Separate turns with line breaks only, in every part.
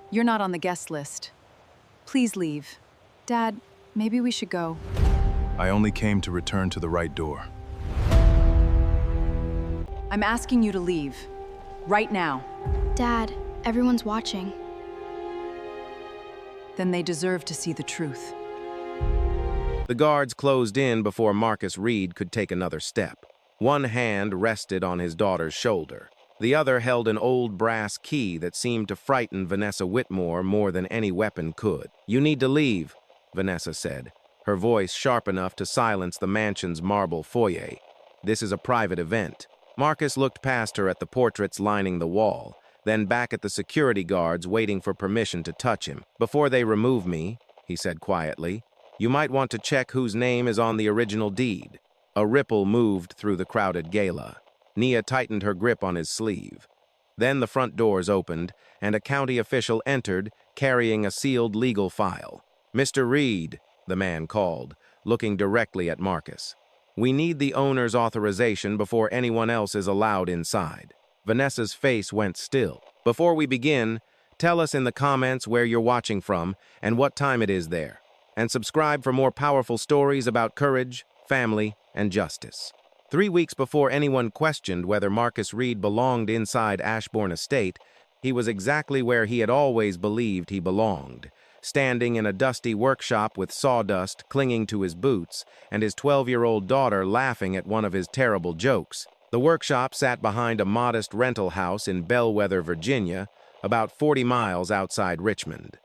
You're not on the guest list. Please leave. Dad, maybe we should go.
I only came to return to the right door.
I'm asking you to leave. Right now.
Dad, everyone's watching.
Then they deserve to see the truth.
The guards closed in before Marcus Reed could take another step. One hand rested on his daughter's shoulder. The other held an old brass key that seemed to frighten Vanessa Whitmore more than any weapon could. "You need to leave," Vanessa said, her voice sharp enough to silence the mansion's marble foyer. "This is a private event." Marcus looked past her at the portraits lining the wall, then back at the security guards waiting for permission to touch him. "Before they remove me," he said quietly, "you might want to check whose name is on the original deed." A ripple moved through the crowded gala. Nia tightened her grip on his sleeve. Then the front doors opened, and a county official entered, carrying a sealed legal file. "Mr. Reed," the man called, looking directly at Marcus. "We need the owner's authorization before anyone else is allowed inside." Vanessa's face went still. "Before we begin, tell us in the comments where you're watching from and what time it is there. And subscribe for more powerful stories about courage, family, and justice." 3 weeks before anyone questioned whether Marcus Reed belonged inside Ashbourne Estate, he was exactly where he had always believed he belonged, standing in a dusty workshop with sawdust clinging to his boots and his 12-year-old daughter laughing at one of his terrible jokes. The workshop sat behind a modest rental house in Bellwether, Virginia, about 40 miles outside Richmond.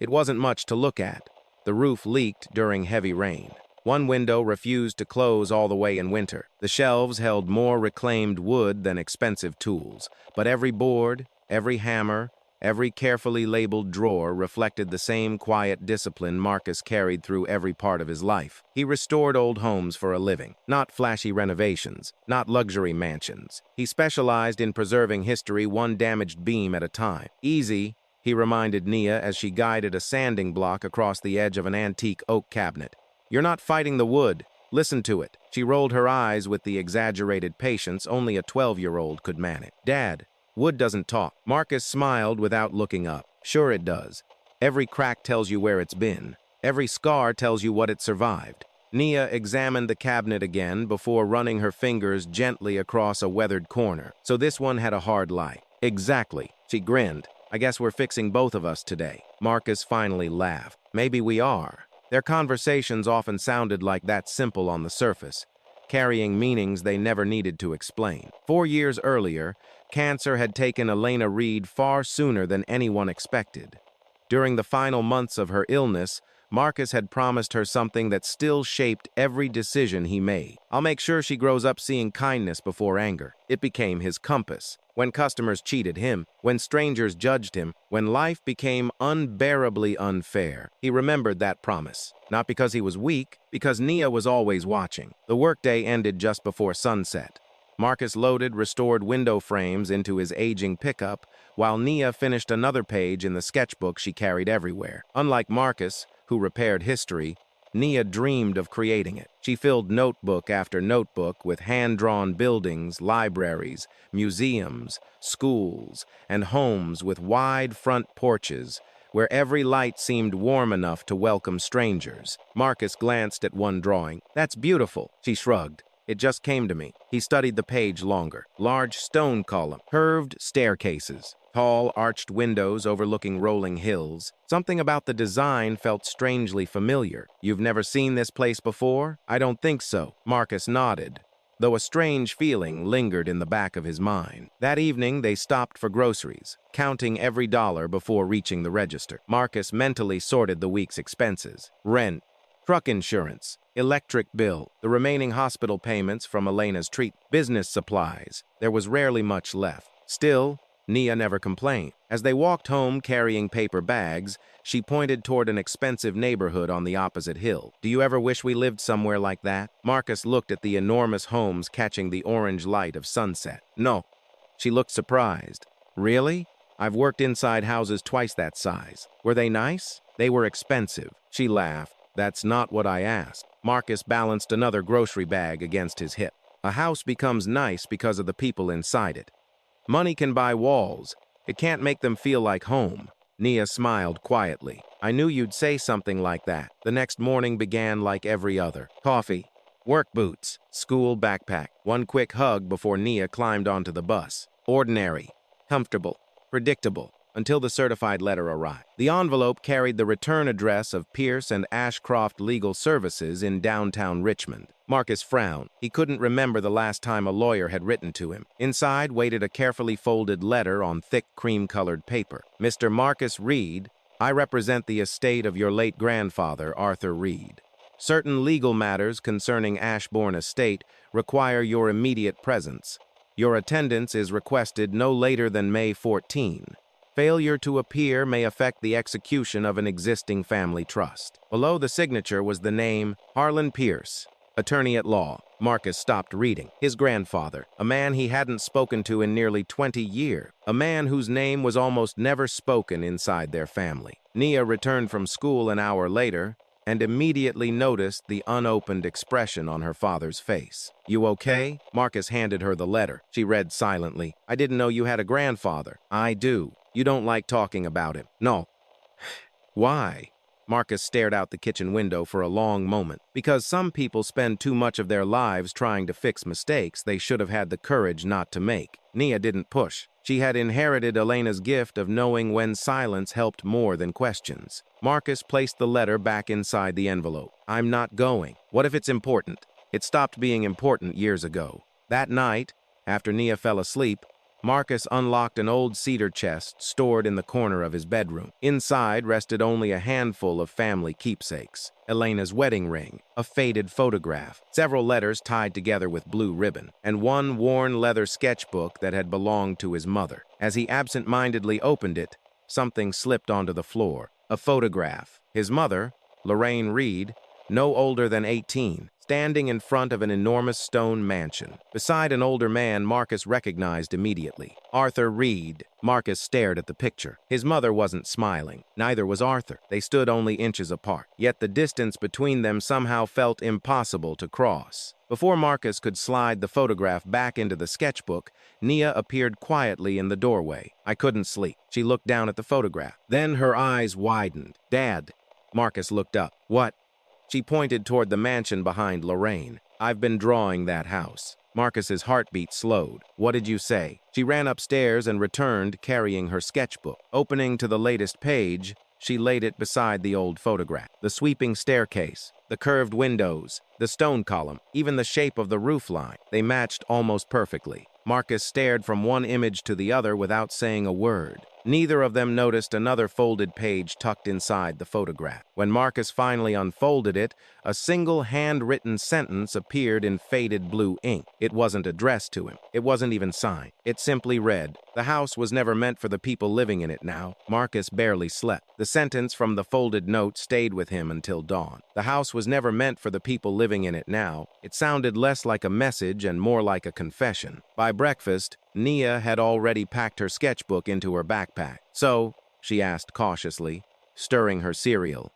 It wasn't much to look at. The roof leaked during heavy rain. One window refused to close all the way in winter. The shelves held more reclaimed wood than expensive tools, but every board, every hammer, every carefully labeled drawer reflected the same quiet discipline Marcus carried through every part of his life. He restored old homes for a living, not flashy renovations, not luxury mansions. He specialized in preserving history one damaged beam at a time. "Easy," he reminded Nia as she guided a sanding block across the edge of an antique oak cabinet. "You're not fighting the wood. Listen to it." She rolled her eyes with the exaggerated patience only a 12-year-old could manage. "Dad, wood doesn't talk." Marcus smiled without looking up. "Sure it does. Every crack tells you where it's been. Every scar tells you what it survived." Nia examined the cabinet again before running her fingers gently across a weathered corner. "So this one had a hard life." "Exactly." She grinned. "I guess we're fixing both of us today." Marcus finally laughed. "Maybe we are." Their conversations often sounded like that simple on the surface, carrying meanings they never needed to explain. 4 years earlier, cancer had taken Elena Reed far sooner than anyone expected. During the final months of her illness, Marcus had promised her something that still shaped every decision he made. "I'll make sure she grows up seeing kindness before anger." It became his compass. When customers cheated him, when strangers judged him, when life became unbearably unfair, he remembered that promise. Not because he was weak, because Nia was always watching. The workday ended just before sunset. Marcus loaded restored window frames into his aging pickup, while Nia finished another page in the sketchbook she carried everywhere. Unlike Marcus, who repaired history, Nia dreamed of creating it. She filled notebook after notebook with hand-drawn buildings, libraries, museums, schools, and homes with wide front porches, where every light seemed warm enough to welcome strangers. Marcus glanced at one drawing. "That's beautiful," she shrugged. "It just came to me." He studied the page longer. Large stone column, curved staircases, tall arched windows overlooking rolling hills. Something about the design felt strangely familiar. "You've never seen this place before?" "I don't think so." Marcus nodded, though a strange feeling lingered in the back of his mind. That evening, they stopped for groceries, counting every dollar before reaching the register. Marcus mentally sorted the week's expenses. Rent, truck insurance, electric bill, the remaining hospital payments from Elena's treatment, business supplies. There was rarely much left. Still, Nia never complained. As they walked home carrying paper bags, she pointed toward an expensive neighborhood on the opposite hill. "Do you ever wish we lived somewhere like that?" Marcus looked at the enormous homes catching the orange light of sunset. "No." She looked surprised. "Really? I've worked inside houses twice that size. Were they nice?" "They were expensive." She laughed. "That's not what I asked." Marcus balanced another grocery bag against his hip. "A house becomes nice because of the people inside it. Money can buy walls. It can't make them feel like home." Nia smiled quietly. I knew you'd say something like that. The next morning began like every other. Coffee, work boots, school backpack. One quick hug before Nia climbed onto the bus. Ordinary, comfortable, predictable, until the certified letter arrived. The envelope carried the return address of Pierce and Ashcroft Legal Services in downtown Richmond. Marcus frowned. He couldn't remember the last time a lawyer had written to him. Inside waited a carefully folded letter on thick cream-colored paper. Mr. Marcus Reed, I represent the estate of your late grandfather, Arthur Reed. Certain legal matters concerning Ashbourne Estate require your immediate presence. Your attendance is requested no later than May 14. Failure to appear may affect the execution of an existing family trust. Below the signature was the name Harlan Pierce, attorney at law. Marcus stopped reading. His grandfather, a man he hadn't spoken to in nearly 20 years, a man whose name was almost never spoken inside their family. Nia returned from school an hour later and immediately noticed the unopened expression on her father's face. You okay? Marcus handed her the letter. She read silently. I didn't know you had a grandfather. I do. You don't like talking about him. No. Why? Marcus stared out the kitchen window for a long moment. Because some people spend too much of their lives trying to fix mistakes they should have had the courage not to make. Nia didn't push. She had inherited Elena's gift of knowing when silence helped more than questions. Marcus placed the letter back inside the envelope. I'm not going. What if it's important? It stopped being important years ago. That night, after Nia fell asleep, Marcus unlocked an old cedar chest stored in the corner of his bedroom. Inside rested only a handful of family keepsakes. Elena's wedding ring, a faded photograph, several letters tied together with blue ribbon, and one worn leather sketchbook that had belonged to his mother. As he absent-mindedly opened it, something slipped onto the floor. A photograph. His mother, Lorraine Reed, no older than 18, standing in front of an enormous stone mansion. Beside an older man Marcus recognized immediately. Arthur Reed. Marcus stared at the picture. His mother wasn't smiling. Neither was Arthur. They stood only inches apart. Yet the distance between them somehow felt impossible to cross. Before Marcus could slide the photograph back into the sketchbook, Nia appeared quietly in the doorway. I couldn't sleep. She looked down at the photograph. Then her eyes widened. Dad. Marcus looked up. What? She pointed toward the mansion behind Lorraine. I've been drawing that house. Marcus's heartbeat slowed. What did you say? She ran upstairs and returned carrying her sketchbook. Opening to the latest page, she laid it beside the old photograph. The sweeping staircase, the curved windows, the stone column, even the shape of the roof line. They matched almost perfectly. Marcus stared from one image to the other without saying a word. Neither of them noticed another folded page tucked inside the photograph. When Marcus finally unfolded it, a single handwritten sentence appeared in faded blue ink. It wasn't addressed to him. It wasn't even signed. It simply read, "The house was never meant for the people living in it now." Marcus barely slept. The sentence from the folded note stayed with him until dawn. The house was never meant for the people living in it now. It sounded less like a message and more like a confession. By breakfast, Nia had already packed her sketchbook into her backpack. So, she asked cautiously, stirring her cereal,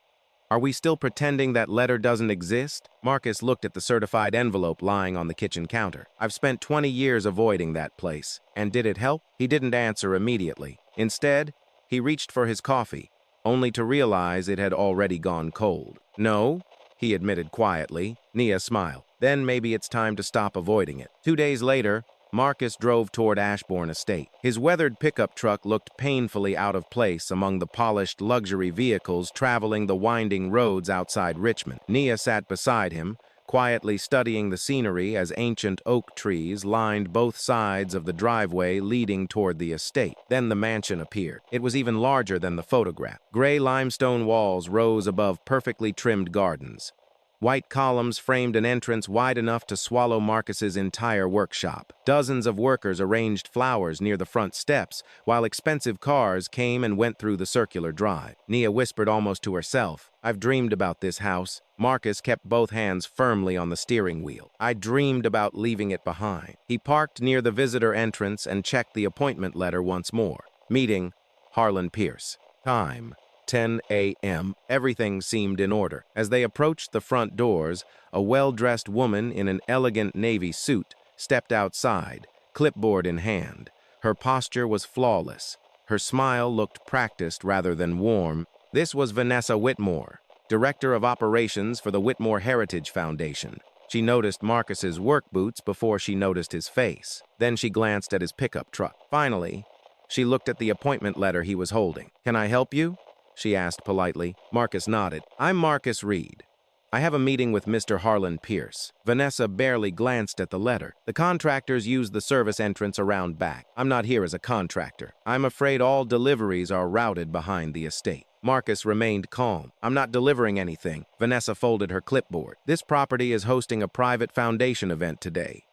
are we still pretending that letter doesn't exist? Marcus looked at the certified envelope lying on the kitchen counter. I've spent 20 years avoiding that place. And did it help? He didn't answer immediately. Instead, he reached for his coffee, only to realize it had already gone cold. No, he admitted quietly. Nia smiled. Then maybe it's time to stop avoiding it. 2 days later, Marcus drove toward Ashbourne Estate. His weathered pickup truck looked painfully out of place among the polished luxury vehicles traveling the winding roads outside Richmond. Nia sat beside him, quietly studying the scenery as ancient oak trees lined both sides of the driveway leading toward the estate. Then the mansion appeared. It was even larger than the photograph. Gray limestone walls rose above perfectly trimmed gardens. White columns framed an entrance wide enough to swallow Marcus's entire workshop. Dozens of workers arranged flowers near the front steps, while expensive cars came and went through the circular drive. Nia whispered almost to herself, I've dreamed about this house. Marcus kept both hands firmly on the steering wheel. I dreamed about leaving it behind. He parked near the visitor entrance and checked the appointment letter once more. Meeting, Harlan Pierce. Time, 10 a.m. Everything seemed in order. As they approached the front doors, a well-dressed woman in an elegant navy suit stepped outside, clipboard in hand. Her posture was flawless, Her smile looked practiced rather than warm. This was Vanessa Whitmore, Director of Operations for the Whitmore Heritage Foundation. She noticed Marcus's work boots before she noticed his face. Then she glanced at his pickup truck. Finally, she looked at the appointment letter he was holding. "Can I help you?" she asked politely. Marcus nodded. "I'm Marcus Reed. I have a meeting with Mr. Harlan Pierce." Vanessa barely glanced at the letter. "The contractors use the service entrance around back. I'm not here as a contractor. I'm afraid all deliveries are routed behind the estate." Marcus remained calm. "I'm not delivering anything." Vanessa folded her clipboard. "This property is hosting a private foundation event today.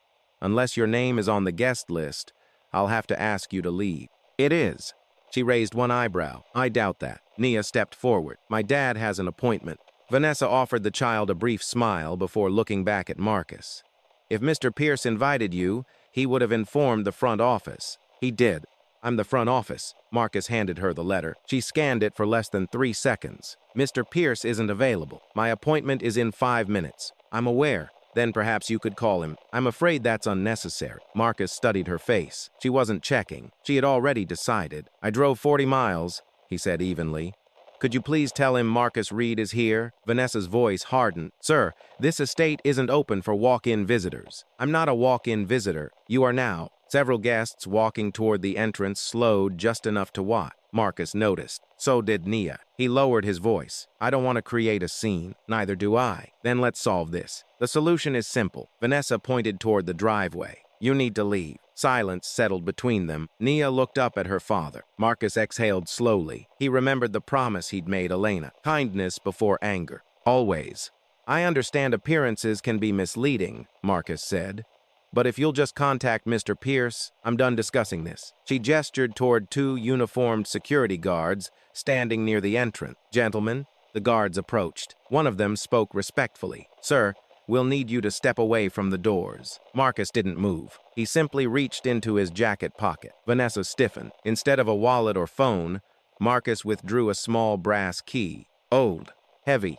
Unless your name is on the guest list, I'll have to ask you to leave." "It is." She raised one eyebrow. "I doubt that." Nia stepped forward. "My dad has an appointment." Vanessa offered the child a brief smile before looking back at Marcus. "If Mr. Pierce invited you, he would have informed the front office." "He did." "I'm the front office." Marcus handed her the letter. She scanned it for less than 3 seconds. "Mr. Pierce isn't available. My appointment is in 5 minutes." "I'm aware." "Then perhaps you could call him." "I'm afraid that's unnecessary." Marcus studied her face. She wasn't checking. She had already decided. "I drove 40 miles, he said evenly. "Could you please tell him Marcus Reed is here?" Vanessa's voice hardened. "Sir, this estate isn't open for walk-in visitors." "I'm not a walk-in visitor. You are now." Several guests walking toward the entrance slowed just enough to watch. Marcus noticed. So did Nia. He lowered his voice. "I don't want to create a scene. Neither do I." "Then let's solve this. The solution is simple." Vanessa pointed toward the driveway. "You need to leave." Silence settled between them. Nia looked up at her father. Marcus exhaled slowly. He remembered the promise he'd made Elena. Kindness before anger. "Always." "I understand appearances can be misleading," Marcus said. "But if you'll just contact Mr. Pierce, I'm done discussing this." She gestured toward 2 uniformed security guards standing near the entrance. "Gentlemen," the guards approached. One of them spoke respectfully. "Sir, we'll need you to step away from the doors." Marcus didn't move. He simply reached into his jacket pocket. Vanessa stiffened. Instead of a wallet or phone, Marcus withdrew a small brass key. Old, heavy.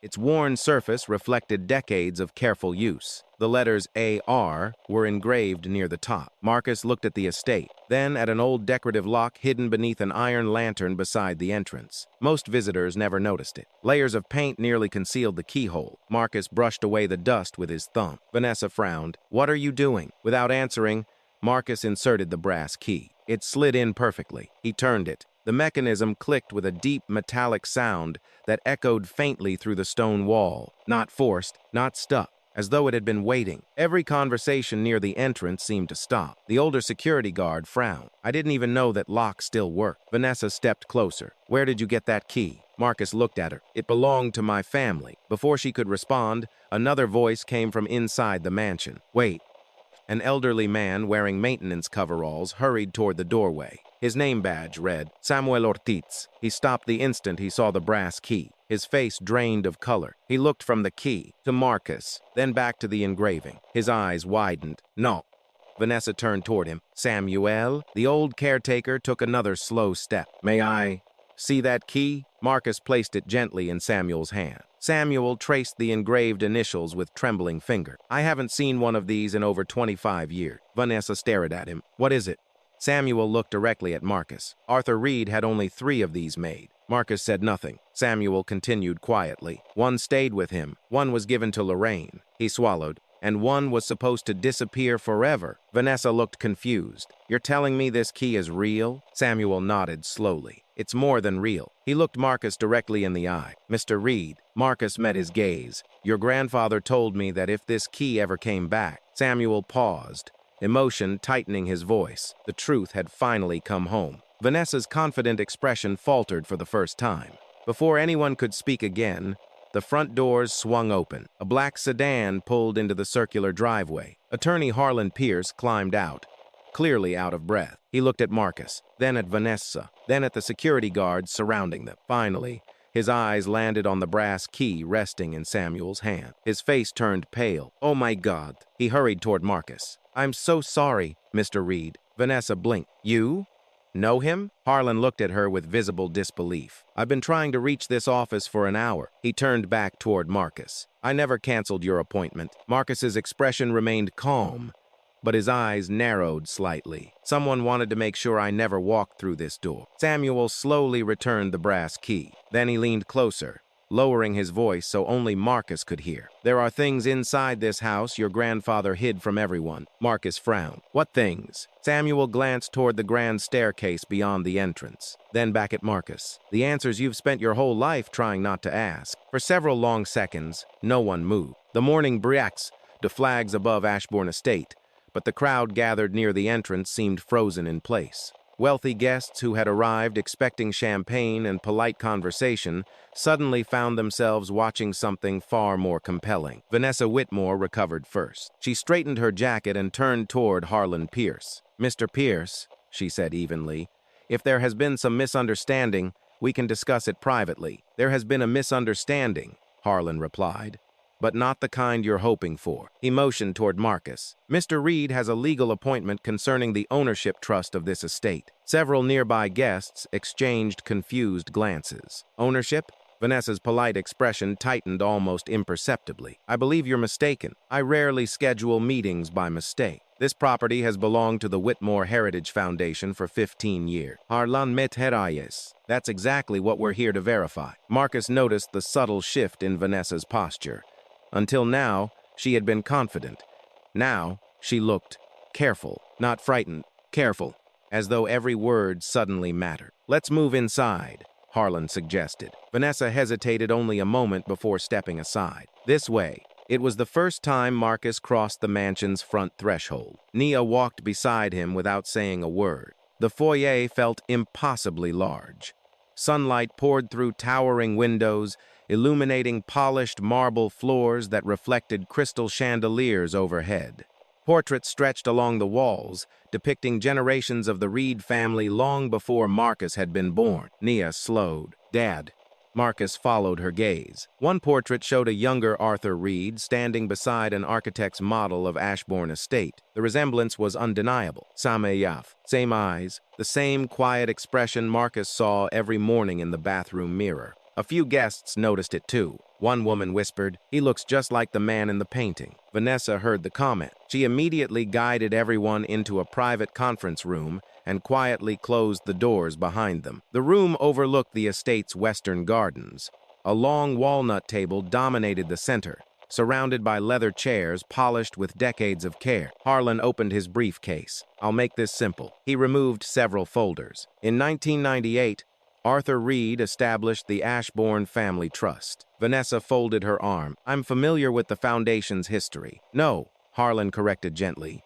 Its worn surface reflected decades of careful use. The letters AR were engraved near the top. Marcus looked at the estate, then at an old decorative lock hidden beneath an iron lantern beside the entrance. Most visitors never noticed it. Layers of paint nearly concealed the keyhole. Marcus brushed away the dust with his thumb. Vanessa frowned. "What are you doing?" Without answering, Marcus inserted the brass key. It slid in perfectly. He turned it. The mechanism clicked with a deep metallic sound that echoed faintly through the stone wall. Not forced, not stuck, as though it had been waiting. Every conversation near the entrance seemed to stop. The older security guard frowned. "I didn't even know that lock still worked." Vanessa stepped closer. "Where did you get that key?" Marcus looked at her. "It belonged to my family." Before she could respond, another voice came from inside the mansion. "Wait." An elderly man wearing maintenance coveralls hurried toward the doorway. His name badge read, Samuel Ortiz. He stopped the instant he saw the brass key. His face drained of color. He looked from the key to Marcus, then back to the engraving. His eyes widened. "No." Vanessa turned toward him. "Samuel?" The old caretaker took another slow step. "May I see that key?" Marcus placed it gently in Samuel's hand. Samuel traced the engraved initials with trembling finger. "I haven't seen one of these in over 25 years. Vanessa stared at him. "What is it?" Samuel looked directly at Marcus. "Arthur Reed had only 3 of these made." Marcus said nothing. Samuel continued quietly. "One stayed with him. One was given to Lorraine." He swallowed. "And one was supposed to disappear forever." Vanessa looked confused. "You're telling me this key is real?" Samuel nodded slowly. "It's more than real." He looked Marcus directly in the eye. "Mr. Reed." Marcus met his gaze. "Your grandfather told me that if this key ever came back." Samuel paused, emotion tightening his voice. The truth had finally come home. Vanessa's confident expression faltered for the first time. Before anyone could speak again, the front doors swung open. A black sedan pulled into the circular driveway. Attorney Harlan Pierce climbed out, clearly out of breath. He looked at Marcus, then at Vanessa, then at the security guards surrounding them. Finally, his eyes landed on the brass key resting in Samuel's hand. His face turned pale. "Oh my God." He hurried toward Marcus. "I'm so sorry, Mr. Reed." Vanessa blinked. "You? Know him?" Harlan looked at her with visible disbelief. "I've been trying to reach this office for an hour." He turned back toward Marcus. "I never canceled your appointment." Marcus's expression remained calm, but his eyes narrowed slightly. Someone wanted to make sure I never walked through this door. Samuel slowly returned the brass key. Then he leaned closer, lowering his voice so only Marcus could hear. There are things inside this house your grandfather hid from everyone. Marcus frowned. What things? Samuel glanced toward the grand staircase beyond the entrance, then back at Marcus. The answers you've spent your whole life trying not to ask. For several long seconds, no one moved. The morning breaks the flags above Ashbourne Estate, but the crowd gathered near the entrance seemed frozen in place. Wealthy guests who had arrived expecting champagne and polite conversation suddenly found themselves watching something far more compelling. Vanessa Whitmore recovered first. She straightened her jacket and turned toward Harlan Pierce. "Mr. Pierce," she said evenly, "if there has been some misunderstanding, we can discuss it privately." "There has been a misunderstanding," Harlan replied, "but not the kind you're hoping for." He motioned toward Marcus. "Mr. Reed has a legal appointment concerning the ownership trust of this estate." Several nearby guests exchanged confused glances. "Ownership?" Vanessa's polite expression tightened almost imperceptibly. "I believe you're mistaken. I rarely schedule meetings by mistake. This property has belonged to the Whitmore Heritage Foundation for 15 years. Harlan Meterayes. That's exactly what we're here to verify." Marcus noticed the subtle shift in Vanessa's posture. Until now, she had been confident. Now, she looked careful, not frightened, careful, as though every word suddenly mattered. "Let's move inside," Harlan suggested. Vanessa hesitated only a moment before stepping aside. "This way." It was the first time Marcus crossed the mansion's front threshold. Nia walked beside him without saying a word. The foyer felt impossibly large. Sunlight poured through towering windows, illuminating polished marble floors that reflected crystal chandeliers overhead. Portraits stretched along the walls, depicting generations of the Reed family long before Marcus had been born. Nia slowed. "Dad." Marcus followed her gaze. One portrait showed a younger Arthur Reed standing beside an architect's model of Ashbourne Estate. The resemblance was undeniable. Sameyaf. Same eyes, the same quiet expression Marcus saw every morning in the bathroom mirror. A few guests noticed it too. One woman whispered, "He looks just like the man in the painting." Vanessa heard the comment. She immediately guided everyone into a private conference room and quietly closed the doors behind them. The room overlooked the estate's western gardens. A long walnut table dominated the center, surrounded by leather chairs polished with decades of care. Harlan opened his briefcase. "I'll make this simple." He removed several folders. In 1998, Arthur Reed established the Ashbourne Family Trust. Vanessa folded her arm. "I'm familiar with the Foundation's history." "No," Harlan corrected gently.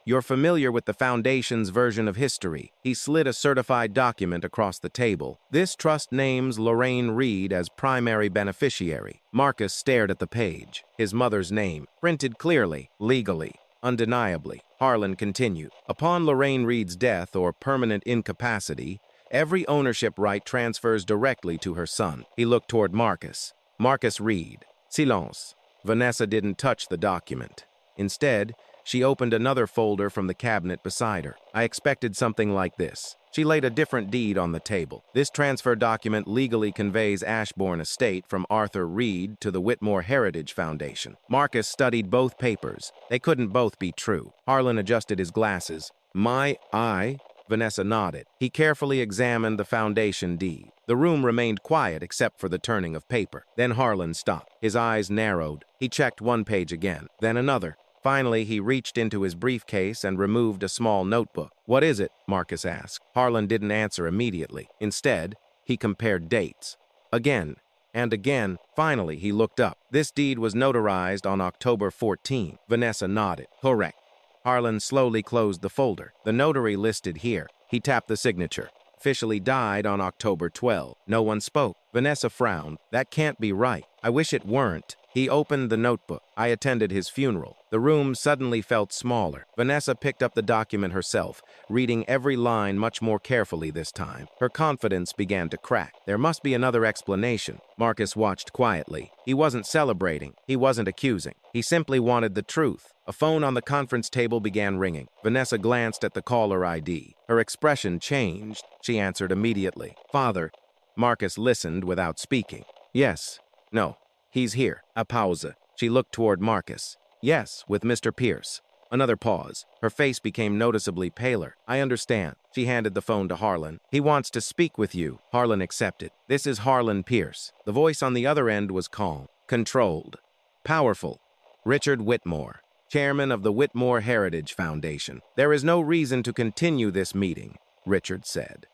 "You're familiar with the Foundation's version of history." He slid a certified document across the table. "This trust names Lorraine Reed as primary beneficiary." Marcus stared at the page. His mother's name, printed clearly, legally, undeniably. Harlan continued. "Upon Lorraine Reed's death or permanent incapacity, every ownership right transfers directly to her son." He looked toward Marcus. "Marcus Reed." Silence. Vanessa didn't touch the document. Instead, she opened another folder from the cabinet beside her. "I expected something like this." She laid a different deed on the table. "This transfer document legally conveys Ashbourne Estate from Arthur Reed to the Whitmore Heritage Foundation." Marcus studied both papers. They couldn't both be true. Harlan adjusted his glasses. "My eye?" Vanessa nodded. He carefully examined the foundation deed. The room remained quiet except for the turning of paper. Then Harlan stopped. His eyes narrowed. He checked one page again, then another. Finally, he reached into his briefcase and removed a small notebook. "What is it?" Marcus asked. Harlan didn't answer immediately. Instead, he compared dates. Again and again. Finally, he looked up. "This deed was notarized on October 14. Vanessa nodded. "Correct." Harlan slowly closed the folder. "The notary listed here." He tapped the signature. "Officially died on October 12. No one spoke. Vanessa frowned. "That can't be right. I wish it weren't." He opened the notebook. "I attended his funeral." The room suddenly felt smaller. Vanessa picked up the document herself, reading every line much more carefully this time. Her confidence began to crack. There must be another explanation. Marcus watched quietly. He wasn't celebrating. He wasn't accusing. He simply wanted the truth. A phone on the conference table began ringing. Vanessa glanced at the caller ID. Her expression changed. She answered immediately. "Father." Marcus listened without speaking. "Yes. No. He's here." A pause. She looked toward Marcus. "Yes, with Mr. Pierce." Another pause. Her face became noticeably paler. I understand. She handed the phone to Harlan. He wants to speak with you. Harlan accepted. This is Harlan Pierce. The voice on the other end was calm, controlled, powerful. Richard Whitmore, chairman of the Whitmore Heritage Foundation. There is no reason to continue this meeting, Richard said.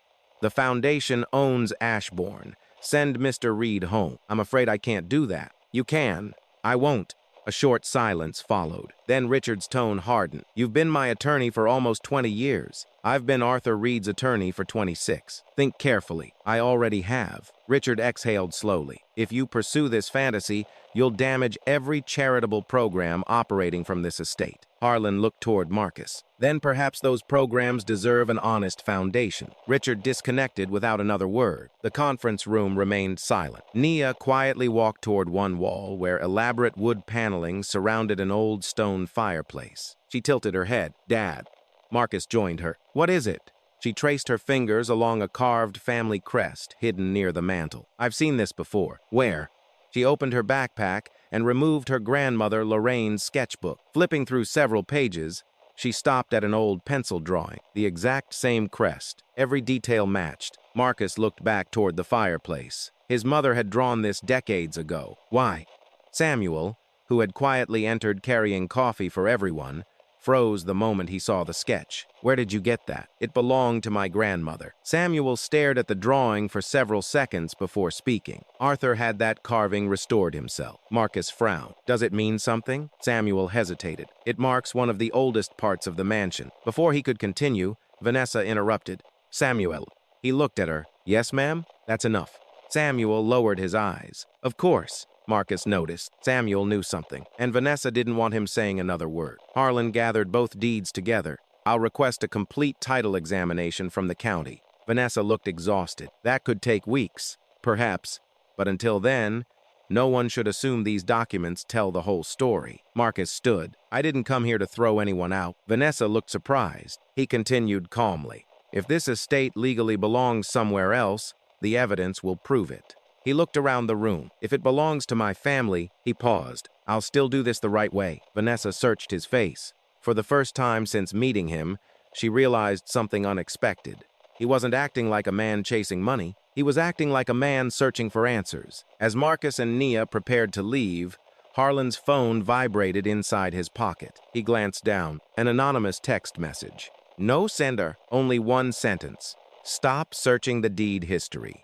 The foundation owns Ashbourne. Send Mr. Reed home. I'm afraid I can't do that. You can. I won't. A short silence followed. Then Richard's tone hardened. You've been my attorney for almost 20 years. I've been Arthur Reed's attorney for 26. Think carefully. I already have. Richard exhaled slowly. If you pursue this fantasy, you'll damage every charitable program operating from this estate. Harlan looked toward Marcus. Then perhaps those programs deserve an honest foundation. Richard disconnected without another word. The conference room remained silent. Nia quietly walked toward one wall where elaborate wood paneling surrounded an old stone fireplace. She tilted her head. Dad. Marcus joined her. What is it? She traced her fingers along a carved family crest hidden near the mantel. I've seen this before. Where? She opened her backpack and removed her grandmother Lorraine's sketchbook. Flipping through several pages, she stopped at an old pencil drawing. The exact same crest. Every detail matched. Marcus looked back toward the fireplace. His mother had drawn this decades ago. Why? Samuel, who had quietly entered carrying coffee for everyone, froze the moment he saw the sketch. Where did you get that? It belonged to my grandmother. Samuel stared at the drawing for several seconds before speaking. Arthur had that carving restored himself. Marcus frowned. Does it mean something? Samuel hesitated. It marks one of the oldest parts of the mansion. Before he could continue, Vanessa interrupted. Samuel. He looked at her. Yes, ma'am? That's enough. Samuel lowered his eyes. Of course. Marcus noticed. Samuel knew something, and Vanessa didn't want him saying another word. Harlan gathered both deeds together. I'll request a complete title examination from the county. Vanessa looked exhausted. That could take weeks, perhaps, but until then, no one should assume these documents tell the whole story. Marcus stood. I didn't come here to throw anyone out. Vanessa looked surprised. He continued calmly. If this estate legally belongs somewhere else, the evidence will prove it. He looked around the room. If it belongs to my family, he paused. I'll still do this the right way. Vanessa searched his face. For the first time since meeting him, she realized something unexpected. He wasn't acting like a man chasing money. He was acting like a man searching for answers. As Marcus and Nia prepared to leave, Harlan's phone vibrated inside his pocket. He glanced down. An anonymous text message. No sender, only one sentence. Stop searching the deed history,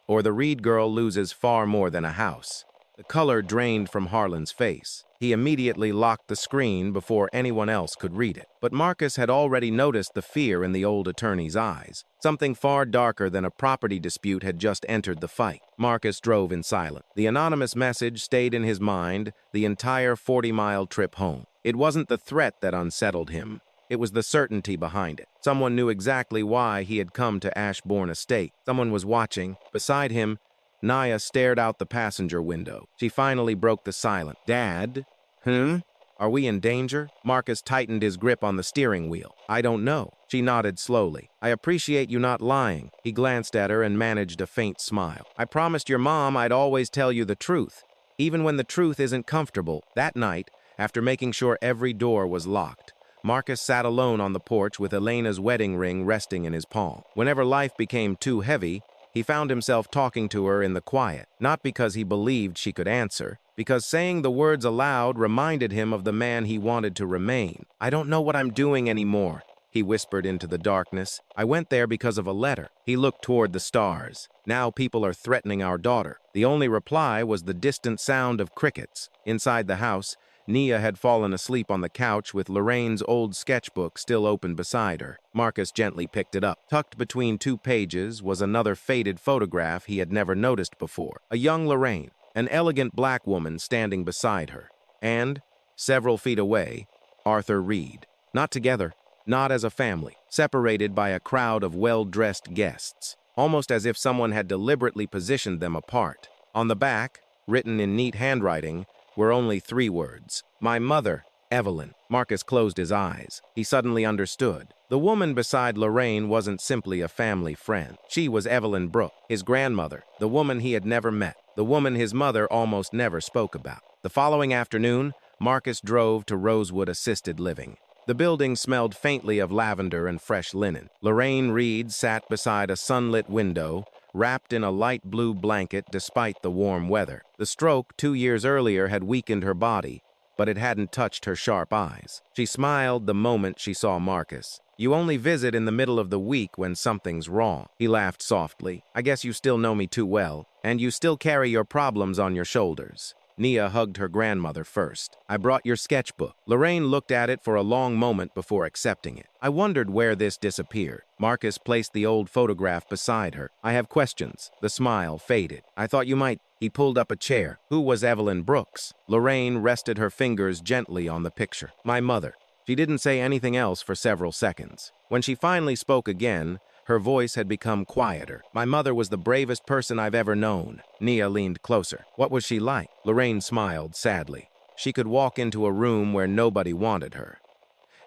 or the Reed girl loses far more than a house. The color drained from Harlan's face. He immediately locked the screen before anyone else could read it. But Marcus had already noticed the fear in the old attorney's eyes. Something far darker than a property dispute had just entered the fight. Marcus drove in silence. The anonymous message stayed in his mind the entire 40-mile trip home. It wasn't the threat that unsettled him. It was the certainty behind it. Someone knew exactly why he had come to Ashbourne Estate. Someone was watching. Beside him, Nia stared out the passenger window. She finally broke the silence. Dad? Are we in danger? Marcus tightened his grip on the steering wheel. I don't know. She nodded slowly. I appreciate you not lying. He glanced at her and managed a faint smile. I promised your mom I'd always tell you the truth, even when the truth isn't comfortable. That night, after making sure every door was locked, Marcus sat alone on the porch with Elena's wedding ring resting in his palm. Whenever life became too heavy, he found himself talking to her in the quiet, not because he believed she could answer, because saying the words aloud reminded him of the man he wanted to remain. I don't know what I'm doing anymore, he whispered into the darkness. I went there because of a letter. He looked toward the stars. Now people are threatening our daughter. The only reply was the distant sound of crickets. Inside the house, Nia had fallen asleep on the couch with Lorraine's old sketchbook still open beside her. Marcus gently picked it up. Tucked between two pages was another faded photograph he had never noticed before. A young Lorraine, an elegant black woman standing beside her. And, several feet away, Arthur Reed. Not together, not as a family, separated by a crowd of well-dressed guests, almost as if someone had deliberately positioned them apart. On the back, written in neat handwriting, were only 3 words. My mother, Evelyn. Marcus closed his eyes. He suddenly understood. The woman beside Lorraine wasn't simply a family friend. She was Evelyn Brooke, his grandmother, the woman he had never met, the woman his mother almost never spoke about. The following afternoon, Marcus drove to Rosewood Assisted Living. The building smelled faintly of lavender and fresh linen. Lorraine Reed sat beside a sunlit window, wrapped in a light blue blanket despite the warm weather. The stroke 2 years earlier had weakened her body, but it hadn't touched her sharp eyes. She smiled the moment she saw Marcus. "You only visit in the middle of the week when something's wrong." He laughed softly. "I guess you still know me too well, and you still carry your problems on your shoulders." Nia hugged her grandmother first. "I brought your sketchbook." Lorraine looked at it for a long moment before accepting it. "I wondered where this disappeared." Marcus placed the old photograph beside her. "I have questions." The smile faded. "I thought you might—" He pulled up a chair. "Who was Evelyn Brooks?" Lorraine rested her fingers gently on the picture. "My mother." She didn't say anything else for several seconds. When she finally spoke again, her voice had become quieter. "My mother was the bravest person I've ever known." Nia leaned closer. "What was she like?" Lorraine smiled sadly. She could walk into a room where nobody wanted her,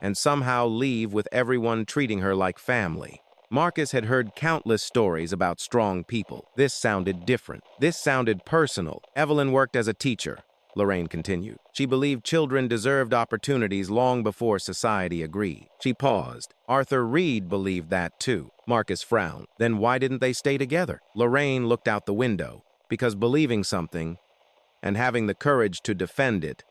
and somehow leave with everyone treating her like family. Marcus had heard countless stories about strong people. This sounded different. This sounded personal. "Evelyn worked as a teacher," Lorraine continued. "She believed children deserved opportunities long before society agreed." She paused. "Arthur Reed believed that too." Marcus frowned. "Then why didn't they stay together?" Lorraine looked out the window. "Because believing something and having the courage to defend it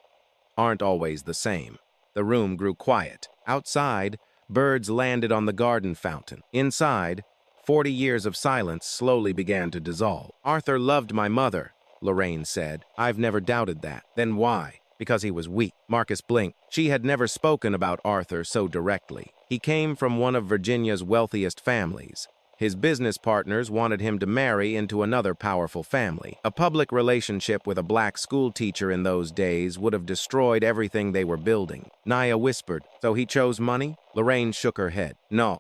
aren't always the same." The room grew quiet. Outside, birds landed on the garden fountain. Inside, 40 years of silence slowly began to dissolve. "Arthur loved my mother," Lorraine said. "I've never doubted that." "Then why?" "Because he was weak." Marcus blinked. She had never spoken about Arthur so directly. He came from one of Virginia's wealthiest families. His business partners wanted him to marry into another powerful family. A public relationship with a black school teacher in those days would have destroyed everything they were building. Nia whispered, "So he chose money?" Lorraine shook her head. "No."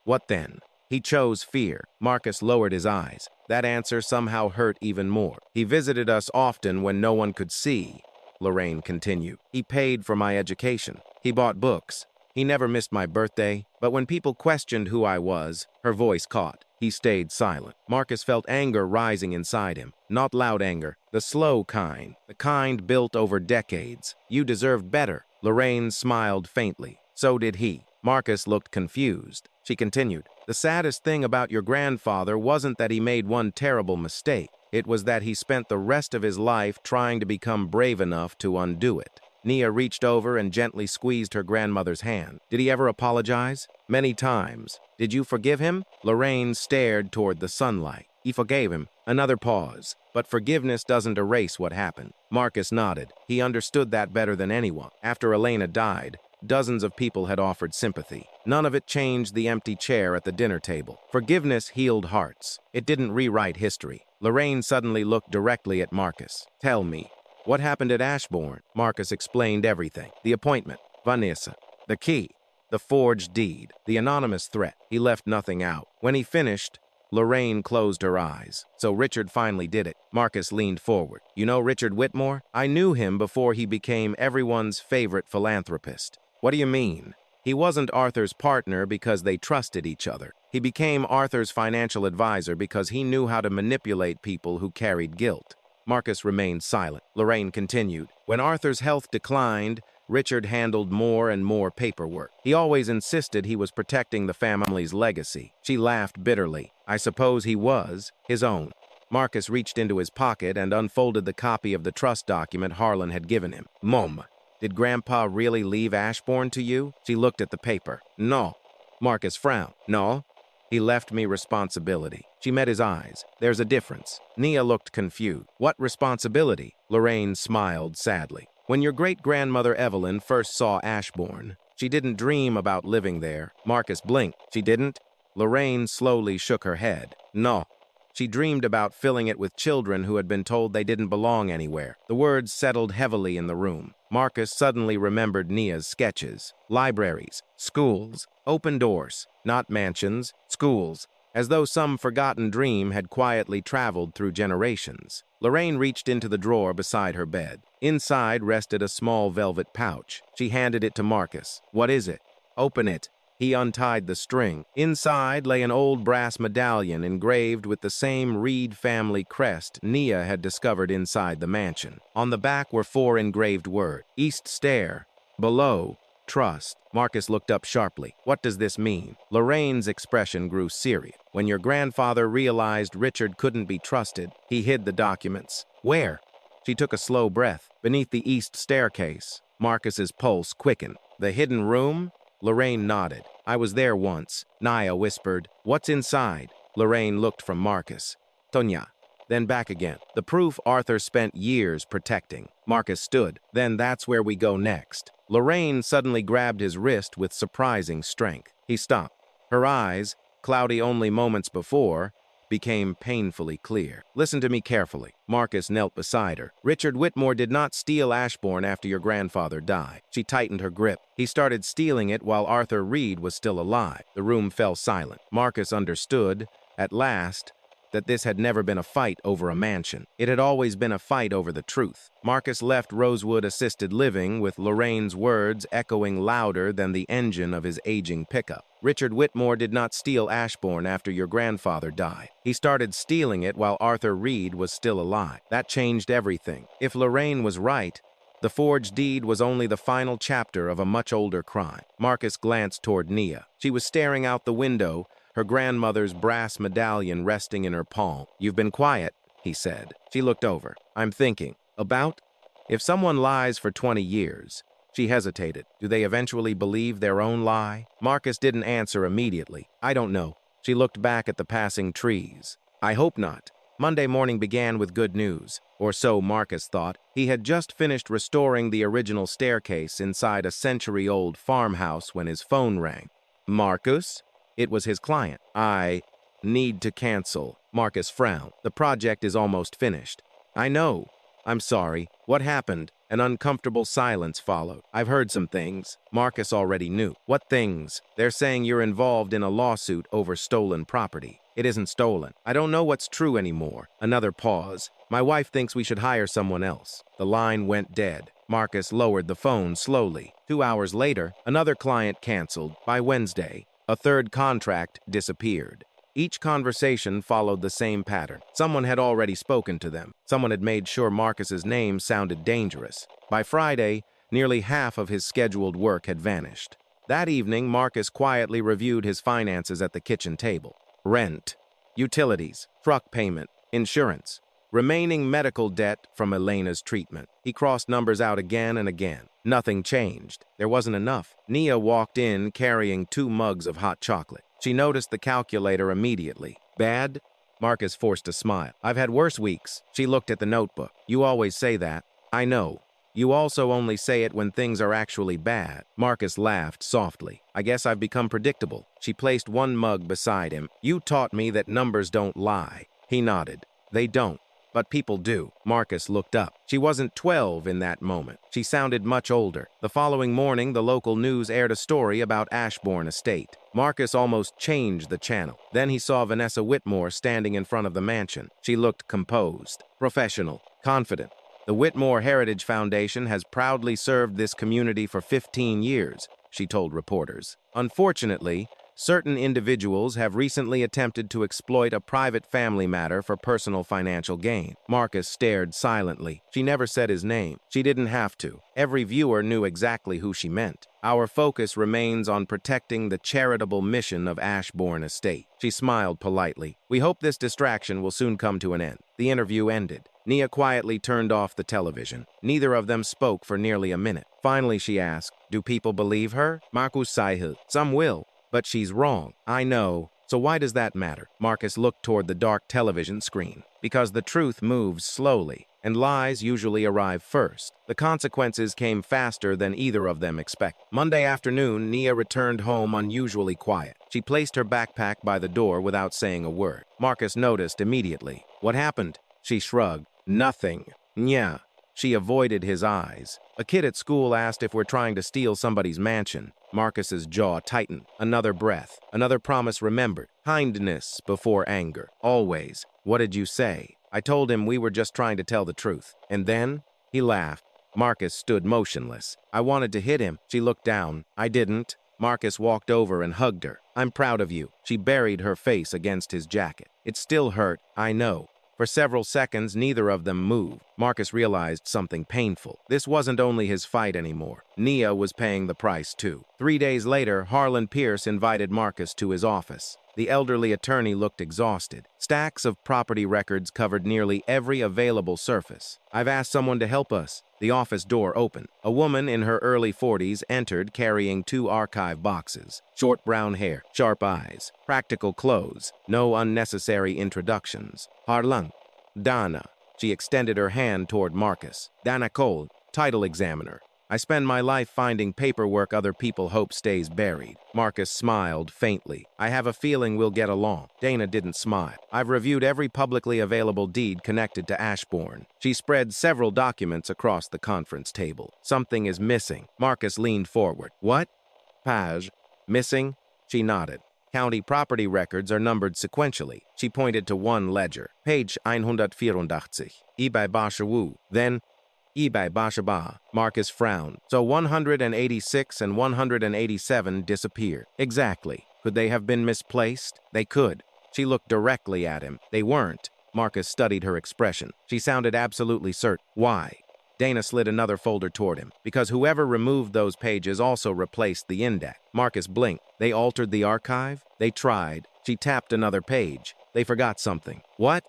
"What then?" "He chose fear." Marcus lowered his eyes. That answer somehow hurt even more. "He visited us often when no one could see," Lorraine continued. "He paid for my education. He bought books. He never missed my birthday, but when people questioned who I was," her voice caught. He stayed silent. Marcus felt anger rising inside him. Not loud anger, the slow kind, the kind built over decades. "You deserved better." Lorraine smiled faintly. "So did he." Marcus looked confused. She continued, "The saddest thing about your grandfather wasn't that he made one terrible mistake. It was that he spent the rest of his life trying to become brave enough to undo it." Nia reached over and gently squeezed her grandmother's hand. "Did he ever apologize?" "Many times." "Did you forgive him?" Lorraine stared toward the sunlight. "He forgave him." Another pause. "But forgiveness doesn't erase what happened." Marcus nodded. He understood that better than anyone. After Elena died, dozens of people had offered sympathy. None of it changed the empty chair at the dinner table. Forgiveness healed hearts. It didn't rewrite history. Lorraine suddenly looked directly at Marcus. "Tell me, what happened at Ashbourne?" Marcus explained everything. The appointment, Vanessa, the key, the forged deed, the anonymous threat. He left nothing out. When he finished, Lorraine closed her eyes. "So Richard finally did it." Marcus leaned forward. "You know Richard Whitmore? I knew him before he became everyone's favorite philanthropist." "What do you mean?" "He wasn't Arthur's partner because they trusted each other. He became Arthur's financial advisor because he knew how to manipulate people who carried guilt." Marcus remained silent. Lorraine continued. "When Arthur's health declined, Richard handled more and more paperwork. He always insisted he was protecting the family's legacy." She laughed bitterly. "I suppose he was. His own." Marcus reached into his pocket and unfolded the copy of the trust document Harlan had given him. "Mom, did Grandpa really leave Ashbourne to you?" She looked at the paper. "No." Marcus frowned. "No? He left me responsibility." She met his eyes. "There's a difference." Nia looked confused. "What responsibility?" Lorraine smiled sadly. "When your great-grandmother Evelyn first saw Ashbourne, she didn't dream about living there." Marcus blinked. "She didn't?" Lorraine slowly shook her head. "No. She dreamed about filling it with children who had been told they didn't belong anywhere." The words settled heavily in the room. Marcus suddenly remembered Nia's sketches. Libraries, schools, open doors, not mansions, schools, as though some forgotten dream had quietly traveled through generations. Lorraine reached into the drawer beside her bed. Inside rested a small velvet pouch. She handed it to Marcus. "What is it?" "Open it." He untied the string. Inside lay an old brass medallion engraved with the same Reed family crest Nia had discovered inside the mansion. On the back were 4 engraved words: East Stair, below, trust. Marcus looked up sharply. What does this mean? Lorraine's expression grew serious. When your grandfather realized Richard couldn't be trusted, he hid the documents. Where? She took a slow breath. Beneath the east staircase. Marcus's pulse quickened. The hidden room? Lorraine nodded. I was there once. Naya whispered. What's inside? Lorraine looked from Marcus. Tonya. Then back again. The proof Arthur spent years protecting. Marcus stood. Then that's where we go next. Lorraine suddenly grabbed his wrist with surprising strength. He stopped. Her eyes, cloudy only moments before, became painfully clear. Listen to me carefully. Marcus knelt beside her. Richard Whitmore did not steal Ashbourne after your grandfather died. She tightened her grip. He started stealing it while Arthur Reed was still alive. The room fell silent. Marcus understood, at last, that this had never been a fight over a mansion. It had always been a fight over the truth. Marcus left Rosewood Assisted Living with Lorraine's words echoing louder than the engine of his aging pickup. Richard Whitmore did not steal Ashbourne after your grandfather died. He started stealing it while Arthur Reed was still alive. That changed everything. If Lorraine was right, the forged deed was only the final chapter of a much older crime. Marcus glanced toward Nia. She was staring out the window, her grandmother's brass medallion resting in her palm. You've been quiet, he said. She looked over. I'm thinking. About? If someone lies for 20 years, she hesitated. Do they eventually believe their own lie? Marcus didn't answer immediately. I don't know. She looked back at the passing trees. I hope not. Monday morning began with good news, or so Marcus thought. He had just finished restoring the original staircase inside a century-old farmhouse when his phone rang. Marcus? It was his client. I need to cancel. Marcus frowned. The project is almost finished. I know. I'm sorry. What happened? An uncomfortable silence followed. I've heard some things. Marcus already knew. What things? They're saying you're involved in a lawsuit over stolen property. It isn't stolen. I don't know what's true anymore. Another pause. My wife thinks we should hire someone else. The line went dead. Marcus lowered the phone slowly. 2 hours later, another client canceled. By Wednesday, a third contract disappeared. Each conversation followed the same pattern. Someone had already spoken to them. Someone had made sure Marcus's name sounded dangerous. By Friday, nearly half of his scheduled work had vanished. That evening, Marcus quietly reviewed his finances at the kitchen table. Rent, utilities, truck payment, insurance, remaining medical debt from Elena's treatment. He crossed numbers out again and again. Nothing changed. There wasn't enough. Nia walked in carrying 2 mugs of hot chocolate. She noticed the calculator immediately. Bad? Marcus forced a smile. I've had worse weeks. She looked at the notebook. You always say that. I know. You also only say it when things are actually bad. Marcus laughed softly. I guess I've become predictable. She placed 1 mug beside him. You taught me that numbers don't lie. He nodded. They don't. But people do. Marcus looked up. She wasn't 12 in that moment. She sounded much older. The following morning, the local news aired a story about Ashbourne Estate. Marcus almost changed the channel. Then he saw Vanessa Whitmore standing in front of the mansion. She looked composed, professional, confident. The Whitmore Heritage Foundation has proudly served this community for 15 years, she told reporters. Unfortunately, certain individuals have recently attempted to exploit a private family matter for personal financial gain. Marcus stared silently. She never said his name. She didn't have to. Every viewer knew exactly who she meant. Our focus remains on protecting the charitable mission of Ashbourne Estate. She smiled politely. We hope this distraction will soon come to an end. The interview ended. Nia quietly turned off the television. Neither of them spoke for nearly a minute. Finally, she asked, do people believe her? Marcus Sahil. Some will. But she's wrong. I know. So why does that matter? Marcus looked toward the dark television screen. Because the truth moves slowly, and lies usually arrive first. The consequences came faster than either of them expected. Monday afternoon, Nia returned home unusually quiet. She placed her backpack by the door without saying a word. Marcus noticed immediately. What happened? She shrugged. Nothing. Nya. She avoided his eyes. A kid at school asked if we're trying to steal somebody's mansion. Marcus's jaw tightened. Another breath. Another promise remembered. Kindness before anger. Always. What did you say? I told him we were just trying to tell the truth. And then? He laughed. Marcus stood motionless. I wanted to hit him. She looked down. I didn't. Marcus walked over and hugged her. I'm proud of you. She buried her face against his jacket. It still hurt. I know. For several seconds, neither of them moved. Marcus realized something painful. This wasn't only his fight anymore. Nia was paying the price too. 3 days later, Harlan Pierce invited Marcus to his office. The elderly attorney looked exhausted. Stacks of property records covered nearly every available surface. "I've asked someone to help us." The office door opened. A woman in her early 40s entered carrying 2 archive boxes. Short brown hair, sharp eyes, practical clothes, no unnecessary introductions. "Harlan, Dana." She extended her hand toward Marcus. "Dana Cole, title examiner. I spend my life finding paperwork other people hope stays buried." Marcus smiled faintly. "I have a feeling we'll get along." Dana didn't smile. "I've reviewed every publicly available deed connected to Ashbourne." She spread several documents across the conference table. "Something is missing." Marcus leaned forward. "What?" "Page. Missing?" She nodded. "County property records are numbered sequentially." She pointed to one ledger. "Page 184. eBay Bashawu." Then, "eBay Bashaba." Marcus frowned. "So 186 and 187 disappeared." "Exactly. Could they have been misplaced?" "They could." She looked directly at him. "They weren't." Marcus studied her expression. She sounded absolutely certain. "Why?" Dana slid another folder toward him. "Because whoever removed those pages also replaced the index." Marcus blinked. "They altered the archive?" "They tried." She tapped another page. "They forgot something." "What?"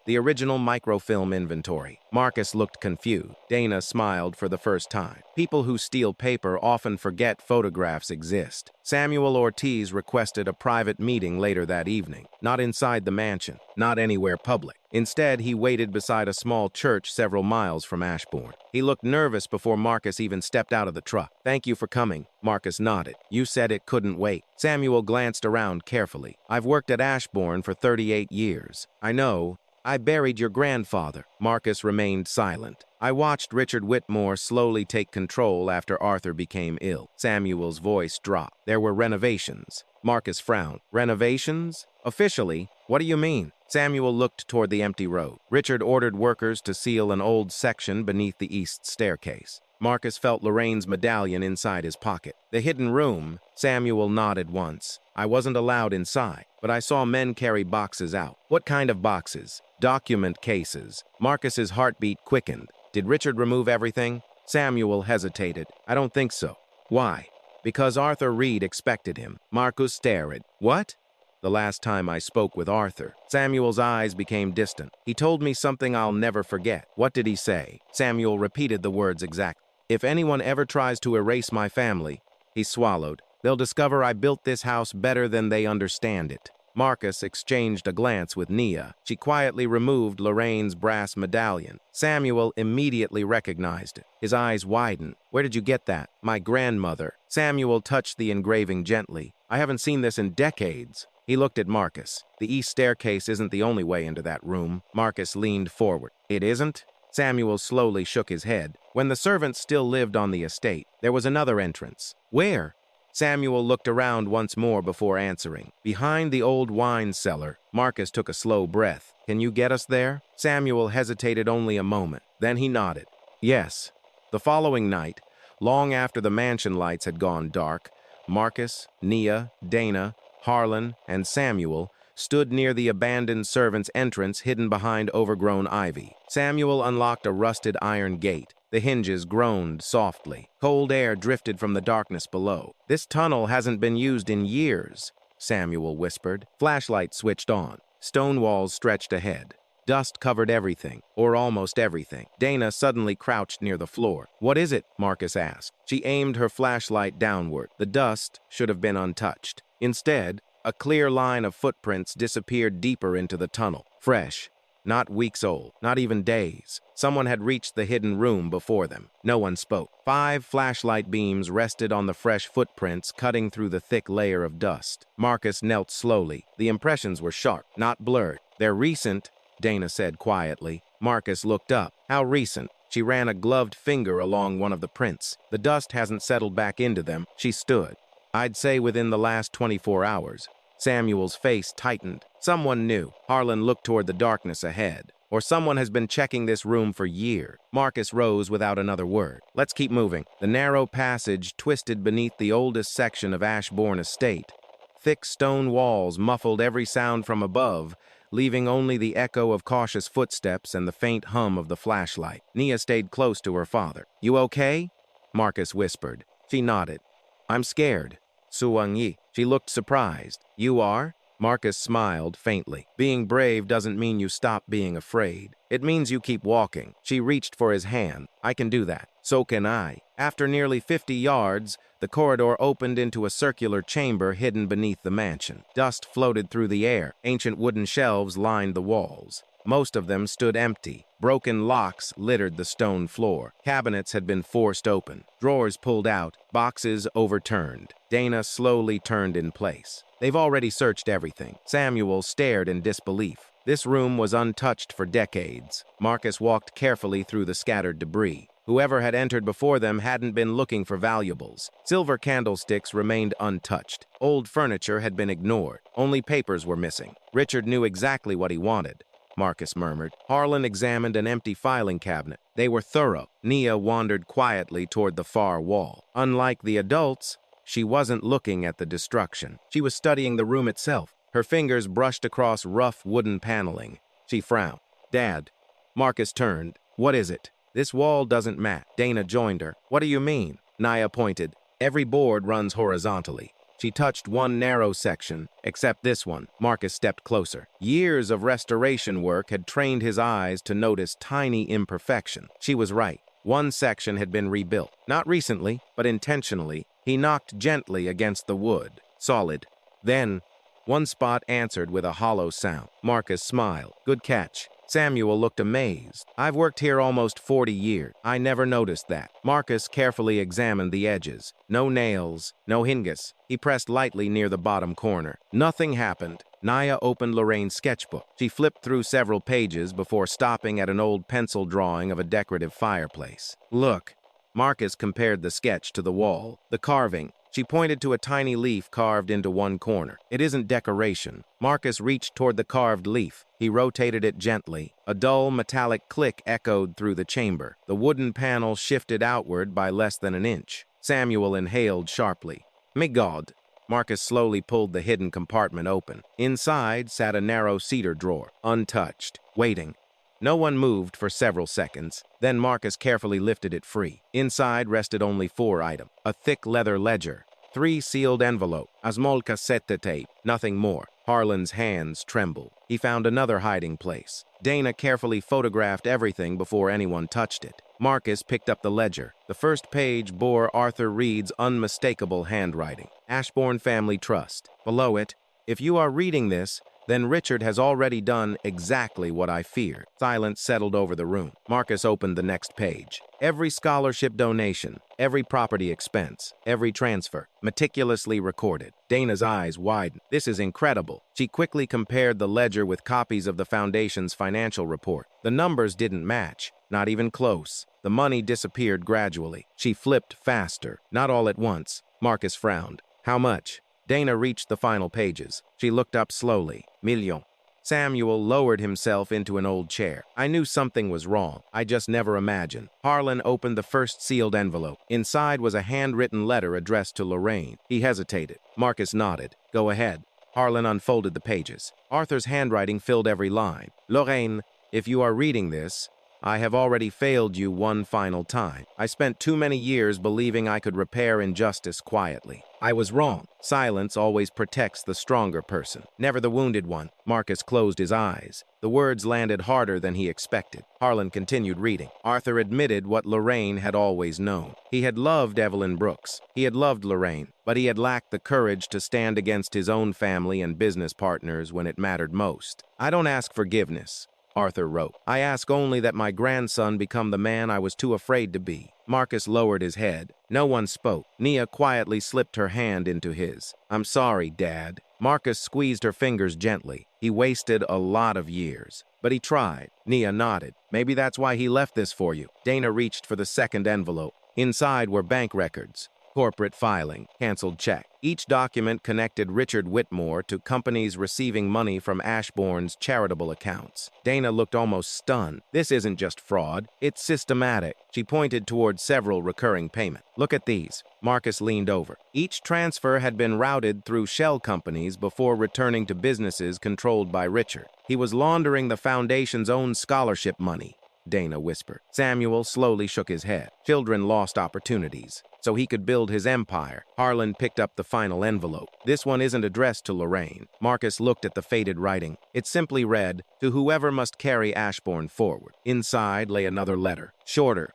"The original microfilm inventory." Marcus looked confused. Dana smiled for the first time. "People who steal paper often forget photographs exist." Samuel Ortiz requested a private meeting later that evening. Not inside the mansion, not anywhere public. Instead, he waited beside a small church several miles from Ashbourne. He looked nervous before Marcus even stepped out of the truck. "Thank you for coming." Marcus nodded. "You said it couldn't wait." Samuel glanced around carefully. "I've worked at Ashbourne for 38 years. I know. I buried your grandfather." Marcus remained silent. "I watched Richard Whitmore slowly take control after Arthur became ill." Samuel's voice dropped. "There were renovations." Marcus frowned. "Renovations? Officially? What do you mean?" Samuel looked toward the empty road. "Richard ordered workers to seal an old section beneath the east staircase." Marcus felt Lorraine's medallion inside his pocket. "The hidden room." Samuel nodded once. "I wasn't allowed inside, but I saw men carry boxes out." "What kind of boxes?" "Document cases." Marcus's heartbeat quickened. "Did Richard remove everything?" Samuel hesitated. "I don't think so." "Why?" "Because Arthur Reed expected him." Marcus stared. "What?" "The last time I spoke with Arthur." Samuel's eyes became distant. "He told me something I'll never forget." "What did he say?" Samuel repeated the words exactly. "If anyone ever tries to erase my family," he swallowed, "they'll discover I built this house better than they understand it." Marcus exchanged a glance with Nia. She quietly removed Lorraine's brass medallion. Samuel immediately recognized it. His eyes widened. "Where did you get that?" "My grandmother." Samuel touched the engraving gently. "I haven't seen this in decades." He looked at Marcus. "The east staircase isn't the only way into that room." Marcus leaned forward. "It isn't?" Samuel slowly shook his head. "When the servants still lived on the estate, there was another entrance." "Where?" Samuel looked around once more before answering. "Behind the old wine cellar." Marcus took a slow breath. "Can you get us there?" Samuel hesitated only a moment. Then he nodded. "Yes." The following night, long after the mansion lights had gone dark, Marcus, Nia, Dana, Harlan, and Samuel stood near the abandoned servants' entrance hidden behind overgrown ivy. Samuel unlocked a rusted iron gate. The hinges groaned softly. Cold air drifted from the darkness below. "This tunnel hasn't been used in years," Samuel whispered. Flashlight switched on. Stone walls stretched ahead. Dust covered everything, or almost everything. Dana suddenly crouched near the floor. "What is it?" Marcus asked. She aimed her flashlight downward. The dust should have been untouched. Instead, a clear line of footprints disappeared deeper into the tunnel. Fresh. Not weeks old, not even days. Someone had reached the hidden room before them. No one spoke. 5 flashlight beams rested on the fresh footprints, cutting through the thick layer of dust. Marcus knelt slowly. The impressions were sharp, not blurred. "They're recent," Dana said quietly. Marcus looked up. "How recent?" She ran a gloved finger along one of the prints. "The dust hasn't settled back into them." She stood. "I'd say within the last 24 hours. Samuel's face tightened. Someone knew. Harlan looked toward the darkness ahead. "Or someone has been checking this room for years." Marcus rose without another word. "Let's keep moving." The narrow passage twisted beneath the oldest section of Ashbourne Estate. Thick stone walls muffled every sound from above, leaving only the echo of cautious footsteps and the faint hum of the flashlight. Nia stayed close to her father. "You okay?" Marcus whispered. She nodded. "I'm scared." Suwang Yi. She looked surprised. "You are?" Marcus smiled faintly. "Being brave doesn't mean you stop being afraid. It means you keep walking." She reached for his hand. "I can do that." "So can I." After nearly 50 yards, the corridor opened into a circular chamber hidden beneath the mansion. Dust floated through the air. Ancient wooden shelves lined the walls. Most of them stood empty. Broken locks littered the stone floor. Cabinets had been forced open. Drawers pulled out. Boxes overturned. Dana slowly turned in place. "They've already searched everything." Samuel stared in disbelief. This room was untouched for decades. Marcus walked carefully through the scattered debris. Whoever had entered before them hadn't been looking for valuables. Silver candlesticks remained untouched. Old furniture had been ignored. Only papers were missing. Richard knew exactly what he wanted, Marcus murmured. Harlan examined an empty filing cabinet. They were thorough. Nia wandered quietly toward the far wall. Unlike the adults, she wasn't looking at the destruction. She was studying the room itself. Her fingers brushed across rough wooden paneling. She frowned. "Dad." Marcus turned. "What is it?" "This wall doesn't match." Dana joined her. "What do you mean?" Nia pointed. "Every board runs horizontally." She touched one narrow section, except this one. Marcus stepped closer. Years of restoration work had trained his eyes to notice tiny imperfection. She was right. One section had been rebuilt. Not recently, but intentionally. He knocked gently against the wood. Solid. Then, one spot answered with a hollow sound. Marcus smiled. "Good catch." Samuel looked amazed. "I've worked here almost 40 years. I never noticed that." Marcus carefully examined the edges. No nails, no hingus. He pressed lightly near the bottom corner. Nothing happened. Nia opened Lorraine's sketchbook. She flipped through several pages before stopping at an old pencil drawing of a decorative fireplace. "Look." Marcus compared the sketch to the wall. "The carving." She pointed to a tiny leaf carved into one corner. "It isn't decoration." Marcus reached toward the carved leaf. He rotated it gently. A dull metallic click echoed through the chamber. The wooden panel shifted outward by less than an inch. Samuel inhaled sharply. "My God." Marcus slowly pulled the hidden compartment open. Inside sat a narrow cedar drawer, untouched, waiting. No one moved for several seconds. Then Marcus carefully lifted it free. Inside rested only 4 items. A thick leather ledger, 3 sealed envelopes, a small cassette tape, nothing more. Harlan's hands trembled. He found another hiding place. Dana carefully photographed everything before anyone touched it. Marcus picked up the ledger. The first page bore Arthur Reed's unmistakable handwriting. Ashbourne Family Trust. Below it, "If you are reading this, then Richard has already done exactly what I feared." Silence settled over the room. Marcus opened the next page. Every scholarship donation, every property expense, every transfer, meticulously recorded. Dana's eyes widened. "This is incredible." She quickly compared the ledger with copies of the foundation's financial report. The numbers didn't match, not even close. The money disappeared gradually. She flipped faster, not all at once. Marcus frowned. "How much?" Dana reached the final pages. She looked up slowly. "Million." Samuel lowered himself into an old chair. "I knew something was wrong. I just never imagined." Harlan opened the first sealed envelope. Inside was a handwritten letter addressed to Lorraine. He hesitated. Marcus nodded. "Go ahead." Harlan unfolded the pages. Arthur's handwriting filled every line. "Lorraine, if you are reading this, I have already failed you one final time. I spent too many years believing I could repair injustice quietly. I was wrong. Silence always protects the stronger person, never the wounded one." Marcus closed his eyes. The words landed harder than he expected. Harlan continued reading. Arthur admitted what Lorraine had always known. He had loved Evelyn Brooks. He had loved Lorraine, but he had lacked the courage to stand against his own family and business partners when it mattered most. "I don't ask forgiveness," Arthur wrote. "I ask only that my grandson become the man I was too afraid to be." Marcus lowered his head. No one spoke. Nia quietly slipped her hand into his. "I'm sorry, Dad." Marcus squeezed her fingers gently. He wasted a lot of years. But he tried. Nia nodded. "Maybe that's why he left this for you." Dana reached for the second envelope. Inside were bank records. Corporate filing, canceled check. Each document connected Richard Whitmore to companies receiving money from Ashbourne's charitable accounts. Dana looked almost stunned. This isn't just fraud, it's systematic. She pointed toward several recurring payments. Look at these. Marcus leaned over. Each transfer had been routed through shell companies before returning to businesses controlled by Richard. He was laundering the foundation's own scholarship money, Dana whispered. Samuel slowly shook his head. Children lost opportunities, so he could build his empire. Harlan picked up the final envelope. This one isn't addressed to Lorraine. Marcus looked at the faded writing. It simply read, "To whoever must carry Ashbourne forward." Inside lay another letter, shorter,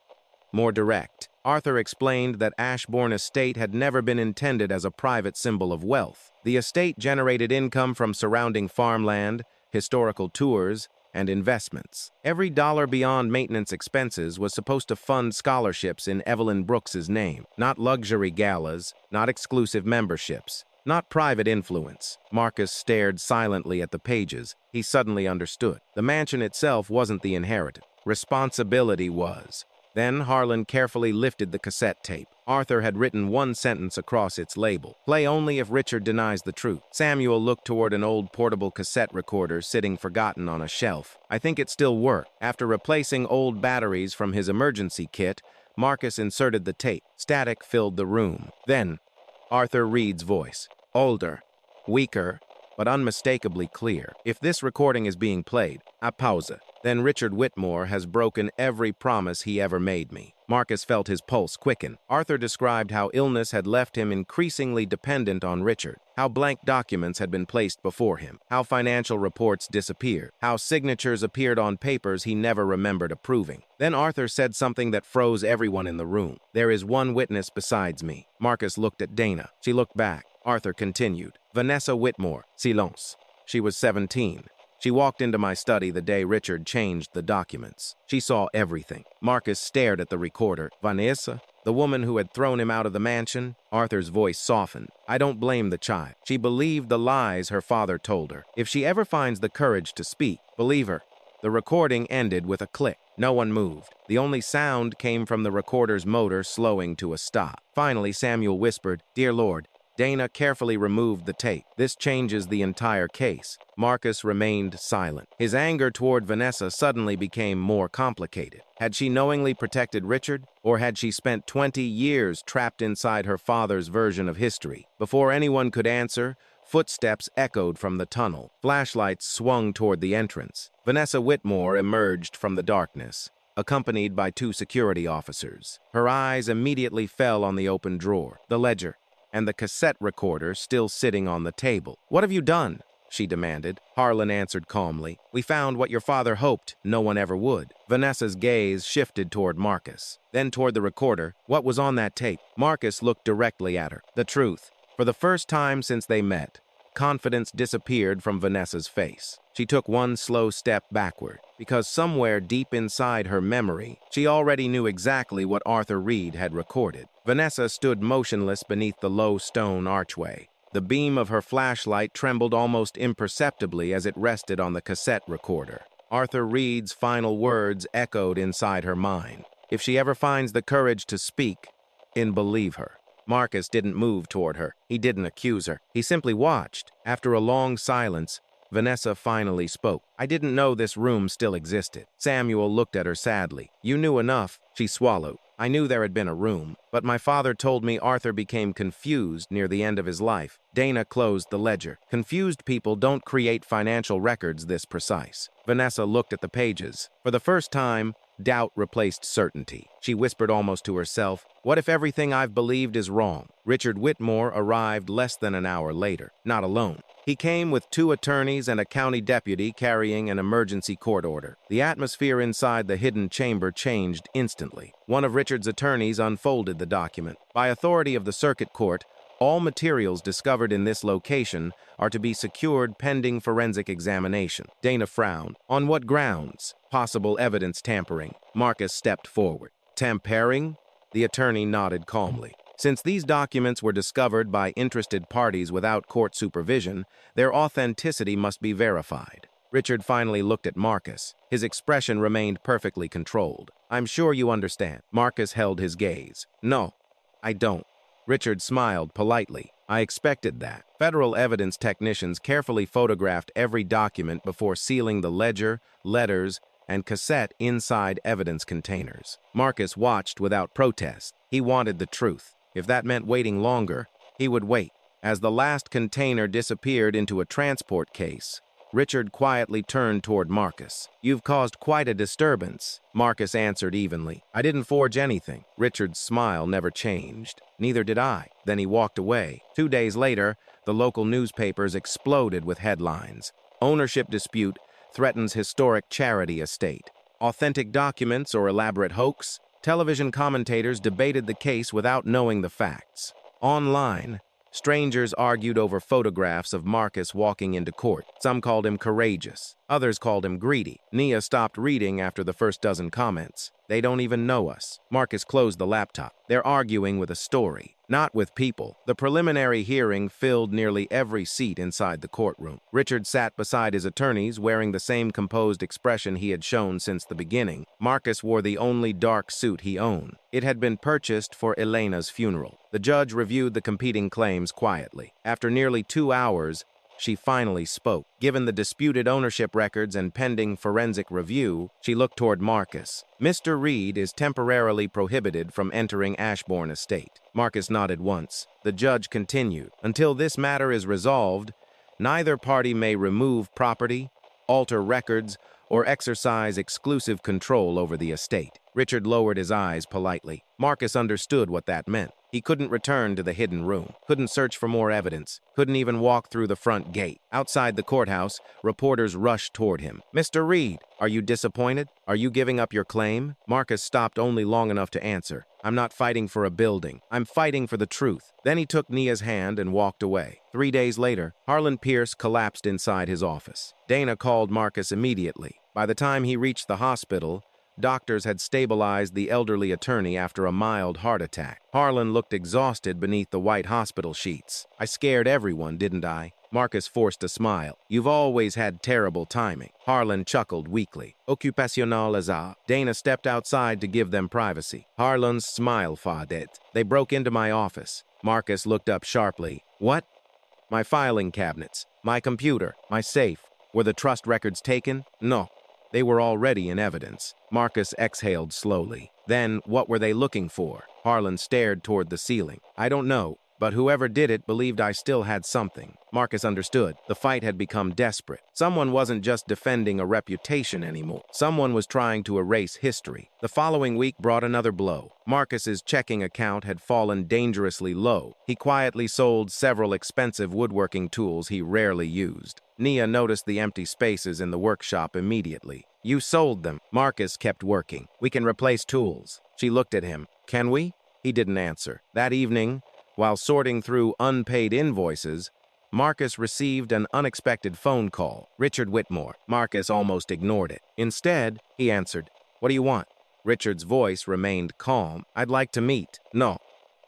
more direct. Arthur explained that Ashbourne Estate had never been intended as a private symbol of wealth. The estate generated income from surrounding farmland, historical tours, and investments. Every dollar beyond maintenance expenses was supposed to fund scholarships in Evelyn Brooks's name, not luxury galas, not exclusive memberships, not private influence. Marcus stared silently at the pages. He suddenly understood. The mansion itself wasn't the inheritance. Responsibility was. Then Harlan carefully lifted the cassette tape. Arthur had written one sentence across its label. "Play only if Richard denies the truth." Samuel looked toward an old portable cassette recorder sitting forgotten on a shelf. "I think it still worked." After replacing old batteries from his emergency kit, Marcus inserted the tape. Static filled the room. Then, Arthur Reed's voice. Older, weaker, but unmistakably clear. "If this recording is being played, I pause it. Then Richard Whitmore has broken every promise he ever made me." Marcus felt his pulse quicken. Arthur described how illness had left him increasingly dependent on Richard, how blank documents had been placed before him, how financial reports disappeared, how signatures appeared on papers he never remembered approving. Then Arthur said something that froze everyone in the room. "There is one witness besides me." Marcus looked at Dana. She looked back. Arthur continued. "Vanessa Whitmore. Silence. She was 17. She walked into my study the day Richard changed the documents. She saw everything." Marcus stared at the recorder. "Vanessa? The woman who had thrown him out of the mansion?" Arthur's voice softened. "I don't blame the child. She believed the lies her father told her. If she ever finds the courage to speak, believe her." The recording ended with a click. No one moved. The only sound came from the recorder's motor slowing to a stop. Finally, Samuel whispered, "Dear Lord." Dana carefully removed the tape. "This changes the entire case." Marcus remained silent. His anger toward Vanessa suddenly became more complicated. Had she knowingly protected Richard, or had she spent 20 years trapped inside her father's version of history? Before anyone could answer, footsteps echoed from the tunnel. Flashlights swung toward the entrance. Vanessa Whitmore emerged from the darkness, accompanied by 2 security officers. Her eyes immediately fell on the open drawer, the ledger, and the cassette recorder still sitting on the table. "What have you done?" she demanded. Harlan answered calmly. "We found what your father hoped no one ever would." Vanessa's gaze shifted toward Marcus, then toward the recorder. "What was on that tape?" Marcus looked directly at her. "The truth." For the first time since they met, confidence disappeared from Vanessa's face. She took one slow step backward, because somewhere deep inside her memory, she already knew exactly what Arthur Reed had recorded. Vanessa stood motionless beneath the low stone archway. The beam of her flashlight trembled almost imperceptibly as it rested on the cassette recorder. Arthur Reed's final words echoed inside her mind. "If she ever finds the courage to speak, believe her." Marcus didn't move toward her. He didn't accuse her. He simply watched. After a long silence, Vanessa finally spoke. "I didn't know this room still existed." Samuel looked at her sadly. "You knew enough." She swallowed. "I knew there had been a room, but my father told me Arthur became confused near the end of his life." Dana closed the ledger. "Confused people don't create financial records this precise." Vanessa looked at the pages. For the first time, doubt replaced certainty. She whispered almost to herself, "What if everything I've believed is wrong?" Richard Whitmore arrived less than an hour later, not alone. He came with 2 attorneys and a county deputy carrying an emergency court order. The atmosphere inside the hidden chamber changed instantly. One of Richard's attorneys unfolded the document. "By authority of the circuit court, all materials discovered in this location are to be secured pending forensic examination." Dana frowned. "On what grounds?" "Possible evidence tampering." Marcus stepped forward. "Tampering?" The attorney nodded calmly. "Since these documents were discovered by interested parties without court supervision, their authenticity must be verified." Richard finally looked at Marcus. His expression remained perfectly controlled. "I'm sure you understand." Marcus held his gaze. "No, I don't." Richard smiled politely. I expected that. Federal evidence technicians carefully photographed every document before sealing the ledger, letters, and cassette inside evidence containers. Marcus watched without protest. He wanted the truth. If that meant waiting longer, he would wait. As the last container disappeared into a transport case, Richard quietly turned toward Marcus. You've caused quite a disturbance, Marcus answered evenly. I didn't forge anything. Richard's smile never changed. Neither did I. Then he walked away. 2 days later, the local newspapers exploded with headlines. Ownership dispute threatens historic charity estate. Authentic documents or elaborate hoax? Television commentators debated the case without knowing the facts. Online, strangers argued over photographs of Marcus walking into court. Some called him courageous. Others called him greedy. Nia stopped reading after the first dozen comments. They don't even know us. Marcus closed the laptop. They're arguing with a story, not with people. The preliminary hearing filled nearly every seat inside the courtroom. Richard sat beside his attorneys, wearing the same composed expression he had shown since the beginning. Marcus wore the only dark suit he owned. It had been purchased for Elena's funeral. The judge reviewed the competing claims quietly. After nearly 2 hours, she finally spoke. Given the disputed ownership records and pending forensic review, she looked toward Marcus. Mr. Reed is temporarily prohibited from entering Ashbourne Estate. Marcus nodded once. The judge continued. Until this matter is resolved, neither party may remove property, alter records, or exercise exclusive control over the estate. Richard lowered his eyes politely. Marcus understood what that meant. He couldn't return to the hidden room, couldn't search for more evidence, couldn't even walk through the front gate. Outside the courthouse, reporters rushed toward him. Mr. Reed, are you disappointed? Are you giving up your claim? Marcus stopped only long enough to answer. I'm not fighting for a building. I'm fighting for the truth. Then he took Nia's hand and walked away. 3 days later, Harlan Pierce collapsed inside his office. Dana called Marcus immediately. By the time he reached the hospital, doctors had stabilized the elderly attorney after a mild heart attack. Harlan looked exhausted beneath the white hospital sheets. I scared everyone, didn't I? Marcus forced a smile. You've always had terrible timing. Harlan chuckled weakly. Occupational hasard. Dana stepped outside to give them privacy. Harlan's smile faded. They broke into my office. Marcus looked up sharply. What? My filing cabinets, my computer, my safe. Were the trust records taken? No. They were already in evidence. Marcus exhaled slowly. Then, what were they looking for? Harlan stared toward the ceiling. I don't know, but whoever did it believed I still had something. Marcus understood. The fight had become desperate. Someone wasn't just defending a reputation anymore. Someone was trying to erase history. The following week brought another blow. Marcus's checking account had fallen dangerously low. He quietly sold several expensive woodworking tools he rarely used. Nia noticed the empty spaces in the workshop immediately. You sold them. Marcus kept working. We can replace tools. She looked at him. Can we? He didn't answer. That evening, while sorting through unpaid invoices, Marcus received an unexpected phone call. Richard Whitmore. Marcus almost ignored it. Instead, he answered, What do you want? Richard's voice remained calm. I'd like to meet. No.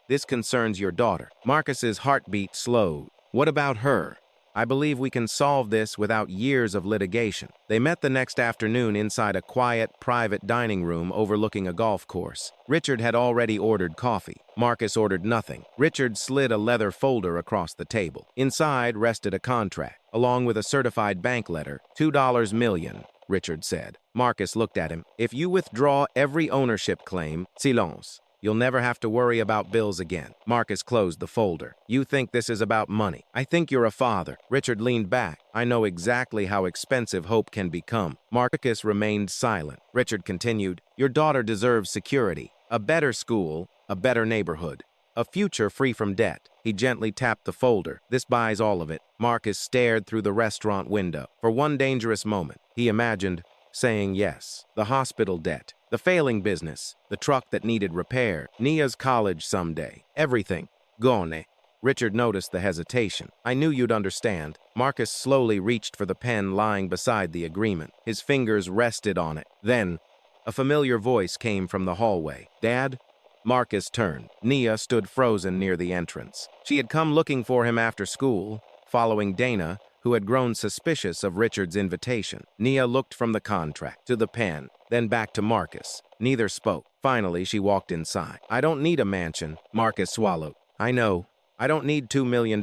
This concerns your daughter. Marcus's heartbeat slowed. What about her? I believe we can solve this without years of litigation. They met the next afternoon inside a quiet, private dining room overlooking a golf course. Richard had already ordered coffee. Marcus ordered nothing. Richard slid a leather folder across the table. Inside rested a contract, along with a certified bank letter. $2 million, Richard said. Marcus looked at him. If you withdraw every ownership claim, silence. You'll never have to worry about bills again. Marcus closed the folder. You think this is about money. I think you're a father. Richard leaned back. I know exactly how expensive hope can become. Marcus remained silent. Richard continued, Your daughter deserves security. A better school, a better neighborhood. A future free from debt. He gently tapped the folder. This buys all of it. Marcus stared through the restaurant window. For one dangerous moment, he imagined saying yes. The hospital debt. The failing business, the truck that needed repair, Nia's college someday, everything, gone. Richard noticed the hesitation. I knew you'd understand. Marcus slowly reached for the pen lying beside the agreement. His fingers rested on it. Then, a familiar voice came from the hallway. Dad? Marcus turned. Nia stood frozen near the entrance. She had come looking for him after school, following Dana, who had grown suspicious of Richard's invitation. Nia looked from the contract to the pen, then back to Marcus. Neither spoke. Finally, she walked inside. I don't need a mansion. Marcus swallowed. I know. I don't need $2 million.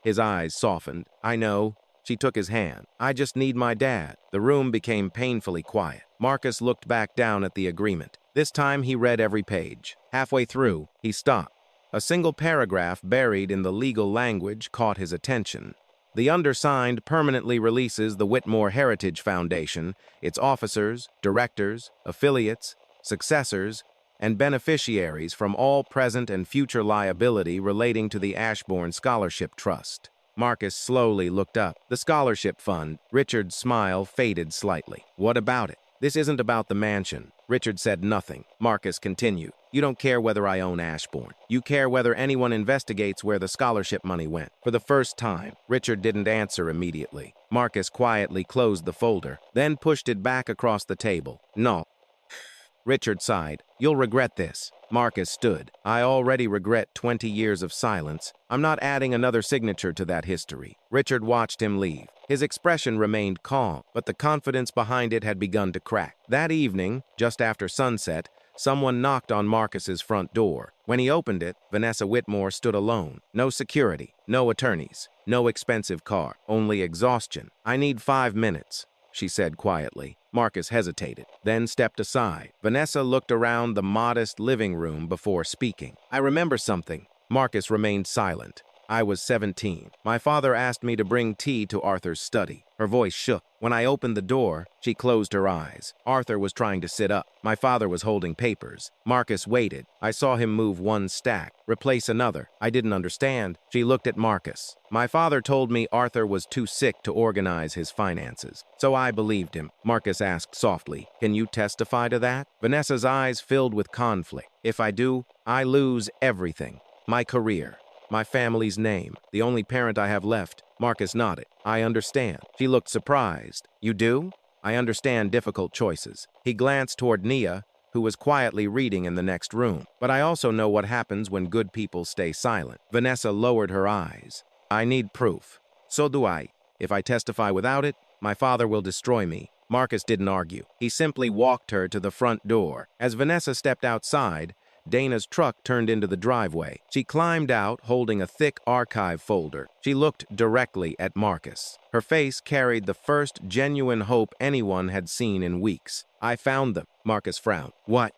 His eyes softened. I know. She took his hand. I just need my dad. The room became painfully quiet. Marcus looked back down at the agreement. This time he read every page. Halfway through, he stopped. A single paragraph buried in the legal language caught his attention. The undersigned permanently releases the Whitmore Heritage Foundation, its officers, directors, affiliates, successors, and beneficiaries from all present and future liability relating to the Ashbourne Scholarship Trust. Marcus slowly looked up. The scholarship fund. Richard's smile faded slightly. What about it? This isn't about the mansion. Richard said nothing. Marcus continued. You don't care whether I own Ashbourne. You care whether anyone investigates where the scholarship money went. For the first time, Richard didn't answer immediately. Marcus quietly closed the folder, then pushed it back across the table. No. Richard sighed. You'll regret this. Marcus stood. I already regret 20 years of silence. I'm not adding another signature to that history. Richard watched him leave. His expression remained calm, but the confidence behind it had begun to crack. That evening, just after sunset, someone knocked on Marcus's front door. When he opened it, Vanessa Whitmore stood alone. No security, no attorneys, no expensive car, only exhaustion. I need 5 minutes, she said quietly. Marcus hesitated, then stepped aside. Vanessa looked around the modest living room before speaking. I remember something. Marcus remained silent. I was 17. My father asked me to bring tea to Arthur's study. Her voice shook. When I opened the door, she closed her eyes. Arthur was trying to sit up. My father was holding papers. Marcus waited. I saw him move one stack, replace another. I didn't understand. She looked at Marcus. My father told me Arthur was too sick to organize his finances. So I believed him. Marcus asked softly, Can you testify to that? Vanessa's eyes filled with conflict. If I do, I lose everything. My career. My family's name, the only parent I have left. Marcus nodded. I understand. She looked surprised. You do? I understand difficult choices. He glanced toward Nia, who was quietly reading in the next room. But I also know what happens when good people stay silent. Vanessa lowered her eyes. I need proof. So do I. If I testify without it, my father will destroy me. Marcus didn't argue. He simply walked her to the front door. As Vanessa stepped outside, Dana's truck turned into the driveway. She climbed out, holding a thick archive folder. She looked directly at Marcus. Her face carried the first genuine hope anyone had seen in weeks. I found them. Marcus frowned. What?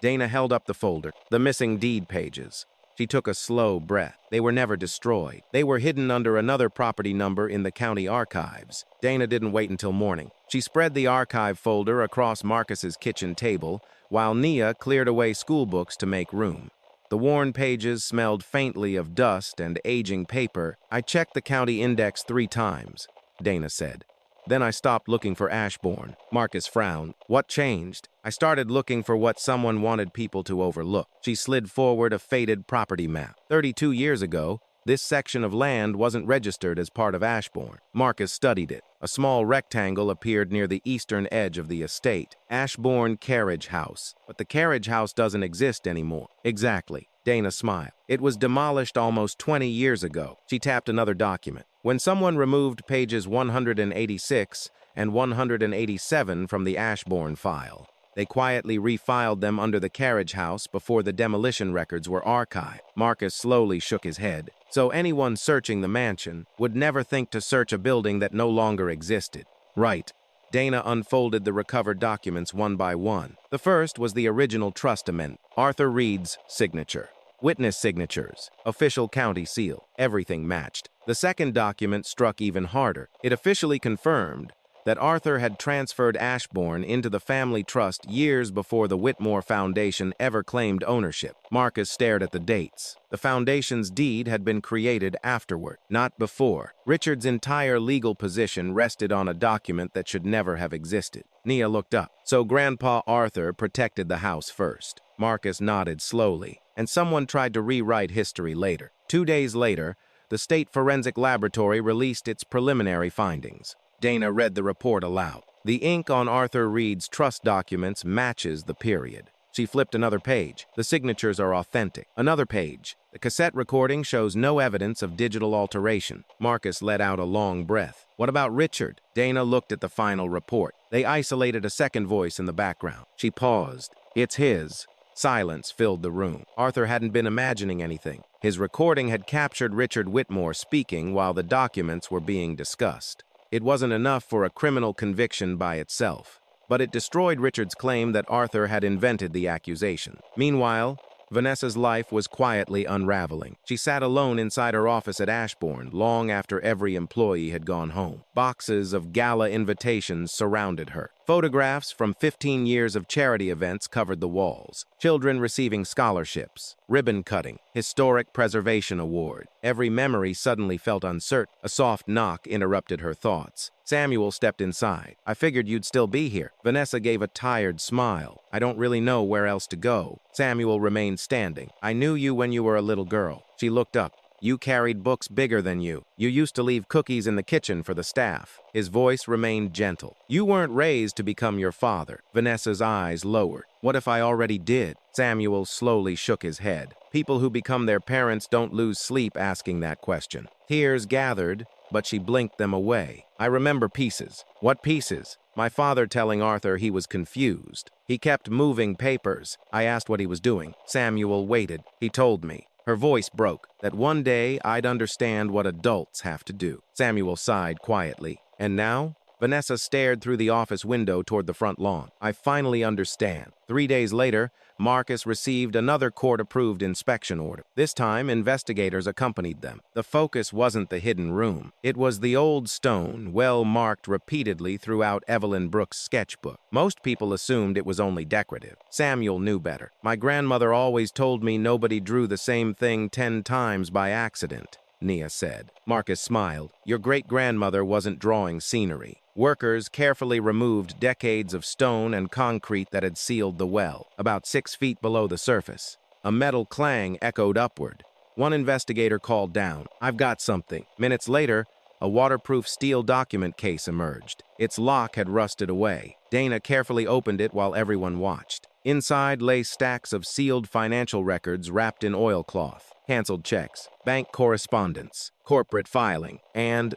Dana held up the folder. The missing deed pages. She took a slow breath. They were never destroyed. They were hidden under another property number in the county archives. Dana didn't wait until morning. She spread the archive folder across Marcus's kitchen table, while Nia cleared away school books to make room. The worn pages smelled faintly of dust and aging paper. I checked the county index 3 times, Dana said. Then I stopped looking for Ashbourne. Marcus frowned. What changed? I started looking for what someone wanted people to overlook. She slid forward a faded property map. 32 years ago, this section of land wasn't registered as part of Ashbourne. Marcus studied it. A small rectangle appeared near the eastern edge of the estate. Ashbourne Carriage House. But the carriage house doesn't exist anymore. Exactly. Dana smiled. It was demolished almost 20 years ago. She tapped another document. When someone removed pages 186 and 187 from the Ashbourne file, they quietly refiled them under the carriage house before the demolition records were archived. Marcus slowly shook his head. So anyone searching the mansion would never think to search a building that no longer existed. Right. Dana unfolded the recovered documents one by one. The first was the original trust amendment. Arthur Reed's signature. Witness signatures. Official county seal. Everything matched. The second document struck even harder. It officially confirmed that Arthur had transferred Ashbourne into the family trust years before the Whitmore Foundation ever claimed ownership. Marcus stared at the dates. The foundation's deed had been created afterward, not before. Richard's entire legal position rested on a document that should never have existed. Nia looked up. So Grandpa Arthur protected the house first. Marcus nodded slowly, and someone tried to rewrite history later. 2 days later, the State Forensic Laboratory released its preliminary findings. Dana read the report aloud. The ink on Arthur Reed's trust documents matches the period. She flipped another page. The signatures are authentic. Another page. The cassette recording shows no evidence of digital alteration. Marcus let out a long breath. What about Richard? Dana looked at the final report. They isolated a second voice in the background. She paused. It's his. Silence filled the room. Arthur hadn't been imagining anything. His recording had captured Richard Whitmore speaking while the documents were being discussed. It wasn't enough for a criminal conviction by itself, but it destroyed Richard's claim that Arthur had invented the accusation. Meanwhile, Vanessa's life was quietly unraveling. She sat alone inside her office at Ashbourne long after every employee had gone home. Boxes of gala invitations surrounded her. Photographs from 15 years of charity events covered the walls. Children receiving scholarships, ribbon cutting, historic preservation award. Every memory suddenly felt uncertain. A soft knock interrupted her thoughts. Samuel stepped inside. "I figured you'd still be here." Vanessa gave a tired smile. "I don't really know where else to go." Samuel remained standing. "I knew you when you were a little girl." She looked up. "You carried books bigger than you. You used to leave cookies in the kitchen for the staff." His voice remained gentle. "You weren't raised to become your father." Vanessa's eyes lowered. "What if I already did?" Samuel slowly shook his head. People who become their parents don't lose sleep asking that question. Tears gathered, but she blinked them away. "I remember pieces." "What pieces?" "My father telling Arthur he was confused. He kept moving papers. I asked what he was doing. Samuel waited. He told me." Her voice broke. "That one day I'd understand what adults have to do." Samuel sighed quietly. "And now?" Vanessa stared through the office window toward the front lawn. "I finally understand." 3 days later, Marcus received another court-approved inspection order. This time, investigators accompanied them. The focus wasn't the hidden room. It was the old stone, well marked repeatedly throughout Evelyn Brooks' sketchbook. Most people assumed it was only decorative. Samuel knew better. "My grandmother always told me nobody drew the same thing 10 times by accident," Nia said. Marcus smiled. "Your great-grandmother wasn't drawing scenery." Workers carefully removed decades of stone and concrete that had sealed the well, about 6 feet below the surface. A metal clang echoed upward. One investigator called down, "I've got something." Minutes later, a waterproof steel document case emerged. Its lock had rusted away. Dana carefully opened it while everyone watched. Inside lay stacks of sealed financial records wrapped in oilcloth, canceled checks, bank correspondence, corporate filing, and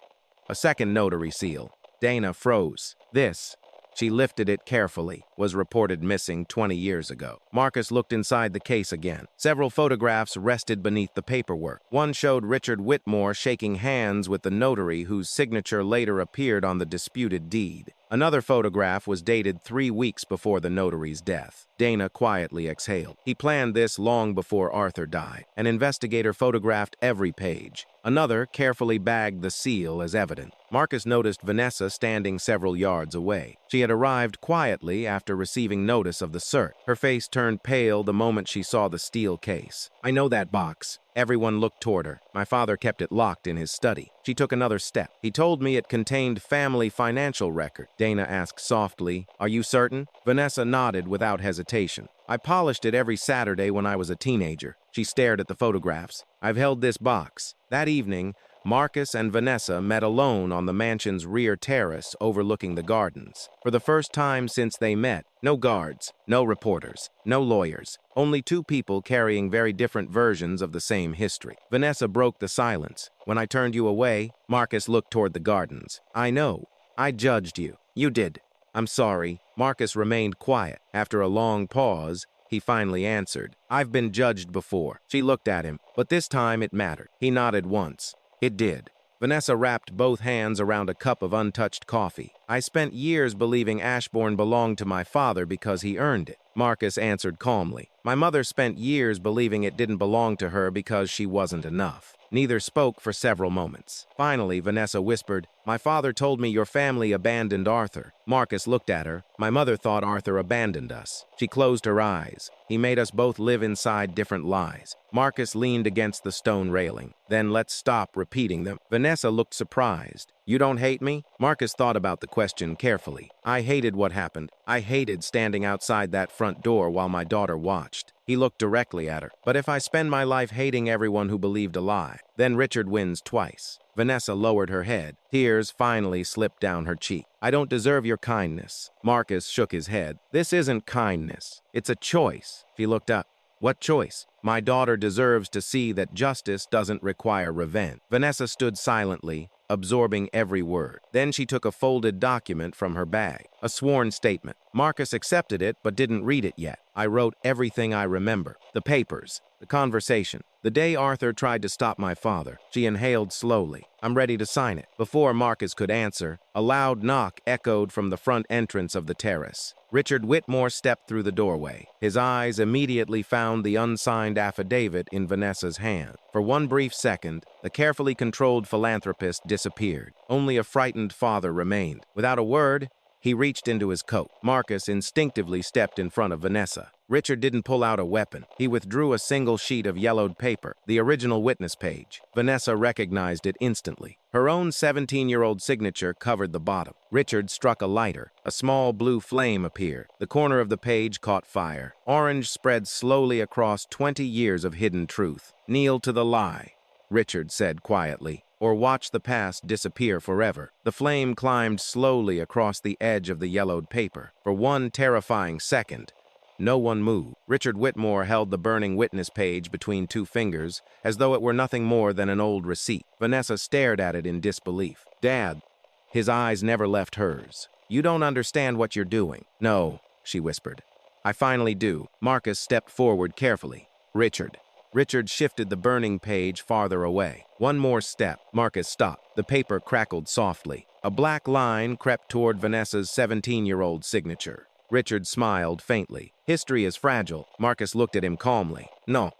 a second notary seal. Dana froze. This, she lifted it carefully, was reported missing 20 years ago. Marcus looked inside the case again. Several photographs rested beneath the paperwork. One showed Richard Whitmore shaking hands with the notary whose signature later appeared on the disputed deed. Another photograph was dated 3 weeks before the notary's death. Dana quietly exhaled. He planned this long before Arthur died. An investigator photographed every page. Another carefully bagged the seal as evidence. Marcus noticed Vanessa standing several yards away. She had arrived quietly after receiving notice of the search. Her face turned pale the moment she saw the steel case. "I know that box." Everyone looked toward her. "My father kept it locked in his study." She took another step. "He told me it contained family financial record." Dana asked softly, "Are you certain?" Vanessa nodded without hesitation. "I polished it every Saturday when I was a teenager." She stared at the photographs. "I've held this box." That evening, Marcus and Vanessa met alone on the mansion's rear terrace overlooking the gardens. For the first time since they met, no guards, no reporters, no lawyers, only 2 people carrying very different versions of the same history. Vanessa broke the silence. "When I turned you away," Marcus looked toward the gardens. "I know. I judged you." "You did." "I'm sorry." Marcus remained quiet. After a long pause, he finally answered, "I've been judged before." She looked at him, but this time it mattered. He nodded once. "It did." Vanessa wrapped both hands around a cup of untouched coffee. "I spent years believing Ashbourne belonged to my father because he earned it." Marcus answered calmly. "My mother spent years believing it didn't belong to her because she wasn't enough." Neither spoke for several moments. Finally, Vanessa whispered, "My father told me your family abandoned Arthur." Marcus looked at her. "My mother thought Arthur abandoned us." She closed her eyes. "He made us both live inside different lies." Marcus leaned against the stone railing. "Then let's stop repeating them." Vanessa looked surprised. "You don't hate me?" Marcus thought about the question carefully. "I hated what happened. I hated standing outside that front door while my daughter watched." He looked directly at her. "But if I spend my life hating everyone who believed a lie, then Richard wins twice." Vanessa lowered her head. Tears finally slipped down her cheek. "I don't deserve your kindness." Marcus shook his head. "This isn't kindness. It's a choice." She looked up. "What choice?" "My daughter deserves to see that justice doesn't require revenge." Vanessa stood silently, absorbing every word. Then she took a folded document from her bag. a sworn statement. Marcus accepted it but didn't read it yet. I wrote everything I remember. The papers, the conversation. The day Arthur tried to stop my father, she inhaled slowly. I'm ready to sign it. Before Marcus could answer, a loud knock echoed from the front entrance of the terrace. Richard Whitmore stepped through the doorway. His eyes immediately found the unsigned affidavit in Vanessa's hand. For one brief second, the carefully controlled philanthropist disappeared. Only a frightened father remained. Without a word, he reached into his coat. Marcus instinctively stepped in front of Vanessa. Richard didn't pull out a weapon. He withdrew a single sheet of yellowed paper, the original witness page. Vanessa recognized it instantly. Her own 17-year-old signature covered the bottom. Richard struck a lighter. A small blue flame appeared. The corner of the page caught fire. Orange spread slowly across 20 years of hidden truth. Kneel to the lie, Richard said quietly, or watch the past disappear forever. The flame climbed slowly across the edge of the yellowed paper. For one terrifying second, no one moved. Richard Whitmore held the burning witness page between two fingers, as though it were nothing more than an old receipt. Vanessa stared at it in disbelief. Dad, his eyes never left hers. You don't understand what you're doing. No, she whispered. I finally do. Marcus stepped forward carefully. Richard shifted the burning page farther away. One more step. Marcus stopped. The paper crackled softly. A black line crept toward Vanessa's 17-year-old signature. Richard smiled faintly. History is fragile. Marcus looked at him calmly. No,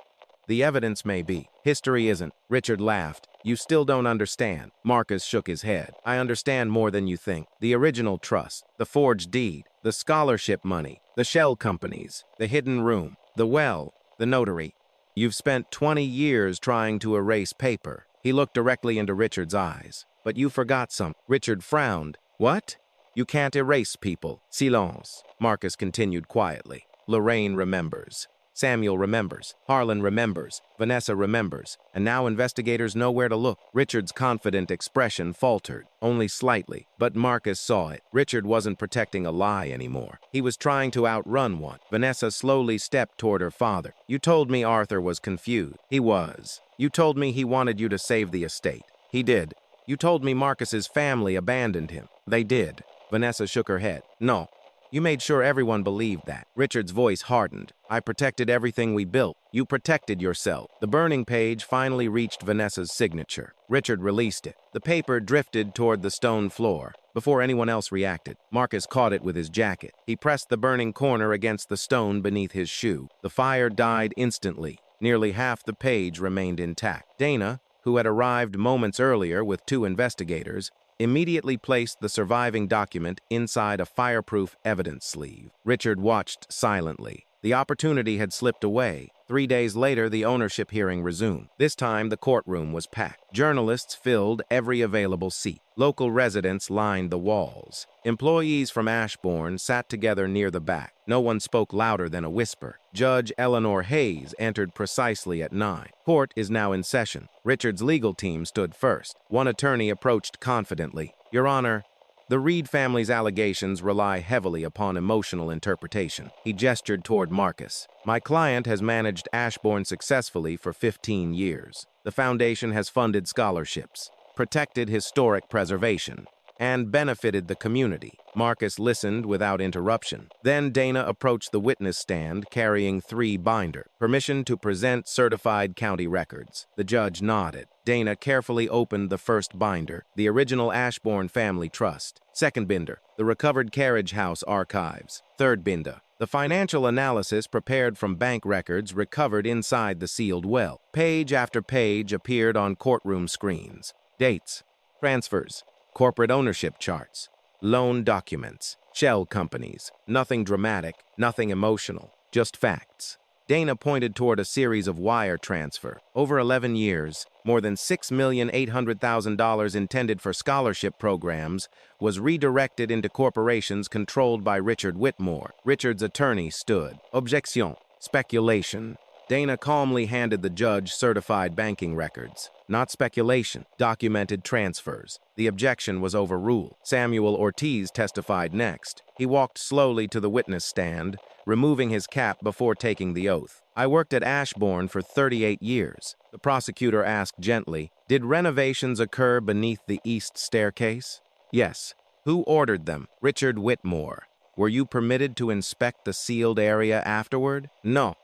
the evidence may be. History isn't. Richard laughed. You still don't understand. Marcus shook his head. I understand more than you think. The original trust, the forged deed, the scholarship money, the shell companies, the hidden room, the well, the notary. You've spent 20 years trying to erase paper. He looked directly into Richard's eyes. But you forgot something. Richard frowned. What? You can't erase people. Silence. Marcus continued quietly. Lorraine remembers. Samuel remembers. Harlan remembers. Vanessa remembers. And now investigators know where to look. Richard's confident expression faltered, only slightly, but Marcus saw it. Richard wasn't protecting a lie anymore. He was trying to outrun one. Vanessa slowly stepped toward her father. You told me Arthur was confused. He was. You told me he wanted you to save the estate. He did. You told me Marcus's family abandoned him. They did. Vanessa shook her head. No. You made sure everyone believed that. Richard's voice hardened. I protected everything we built. You protected yourself. The burning page finally reached Vanessa's signature. Richard released it. The paper drifted toward the stone floor. Before anyone else reacted, Marcus caught it with his jacket. He pressed the burning corner against the stone beneath his shoe. The fire died instantly. Nearly half the page remained intact. Dana, who had arrived moments earlier with 2 investigators, immediately placed the surviving document inside a fireproof evidence sleeve. Richard watched silently. The opportunity had slipped away. 3 days later, the ownership hearing resumed. This time, the courtroom was packed. Journalists filled every available seat. Local residents lined the walls. Employees from Ashbourne sat together near the back. No one spoke louder than a whisper. Judge Eleanor Hayes entered precisely at 9. Court is now in session. Richard's legal team stood first. One attorney approached confidently. Your Honor, the Reed family's allegations rely heavily upon emotional interpretation. He gestured toward Marcus. My client has managed Ashbourne successfully for 15 years. The foundation has funded scholarships, protected historic preservation, and benefited the community. Marcus listened without interruption. Then Dana approached the witness stand carrying 3 binders. Permission to present certified county records. The judge nodded. Dana carefully opened the first binder, the original Ashbourne Family Trust. Second binder, the recovered carriage house archives. Third binder, the financial analysis prepared from bank records recovered inside the sealed well. Page after page appeared on courtroom screens. Dates, transfers, corporate ownership charts, loan documents, shell companies. Nothing dramatic, nothing emotional, just facts. Dana pointed toward a series of wire transfer. Over 11 years, more than $6,800,000 intended for scholarship programs was redirected into corporations controlled by Richard Whitmore. Richard's attorney stood. Objection. Speculation. Dana calmly handed the judge certified banking records. Not speculation, documented transfers. The objection was overruled. Samuel Ortiz testified next. He walked slowly to the witness stand, removing his cap before taking the oath. I worked at Ashbourne for 38 years. The prosecutor asked gently, did renovations occur beneath the east staircase? Yes. Who ordered them? Richard Whitmore. Were you permitted to inspect the sealed area afterward? No.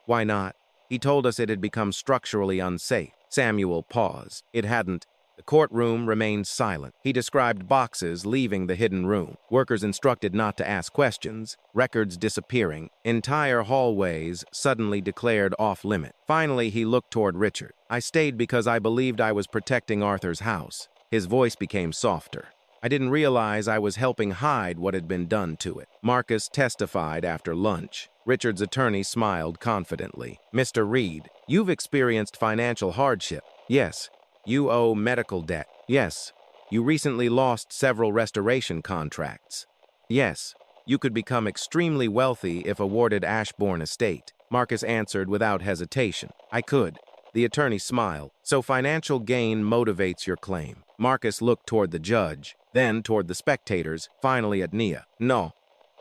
Why not? He told us it had become structurally unsafe. Samuel paused. It hadn't. The courtroom remained silent. He described boxes leaving the hidden room, workers instructed not to ask questions, records disappearing, entire hallways suddenly declared off-limit. Finally, he looked toward Richard. I stayed because I believed I was protecting Arthur's house. His voice became softer. I didn't realize I was helping hide what had been done to it. Marcus testified after lunch. Richard's attorney smiled confidently. Mr. Reed, you've experienced financial hardship. Yes. You owe medical debt. Yes. You recently lost several restoration contracts. Yes. You could become extremely wealthy if awarded Ashbourne estate. Marcus answered without hesitation. I could. The attorney smiled. So financial gain motivates your claim. Marcus looked toward the judge, then toward the spectators, finally at Nia. No.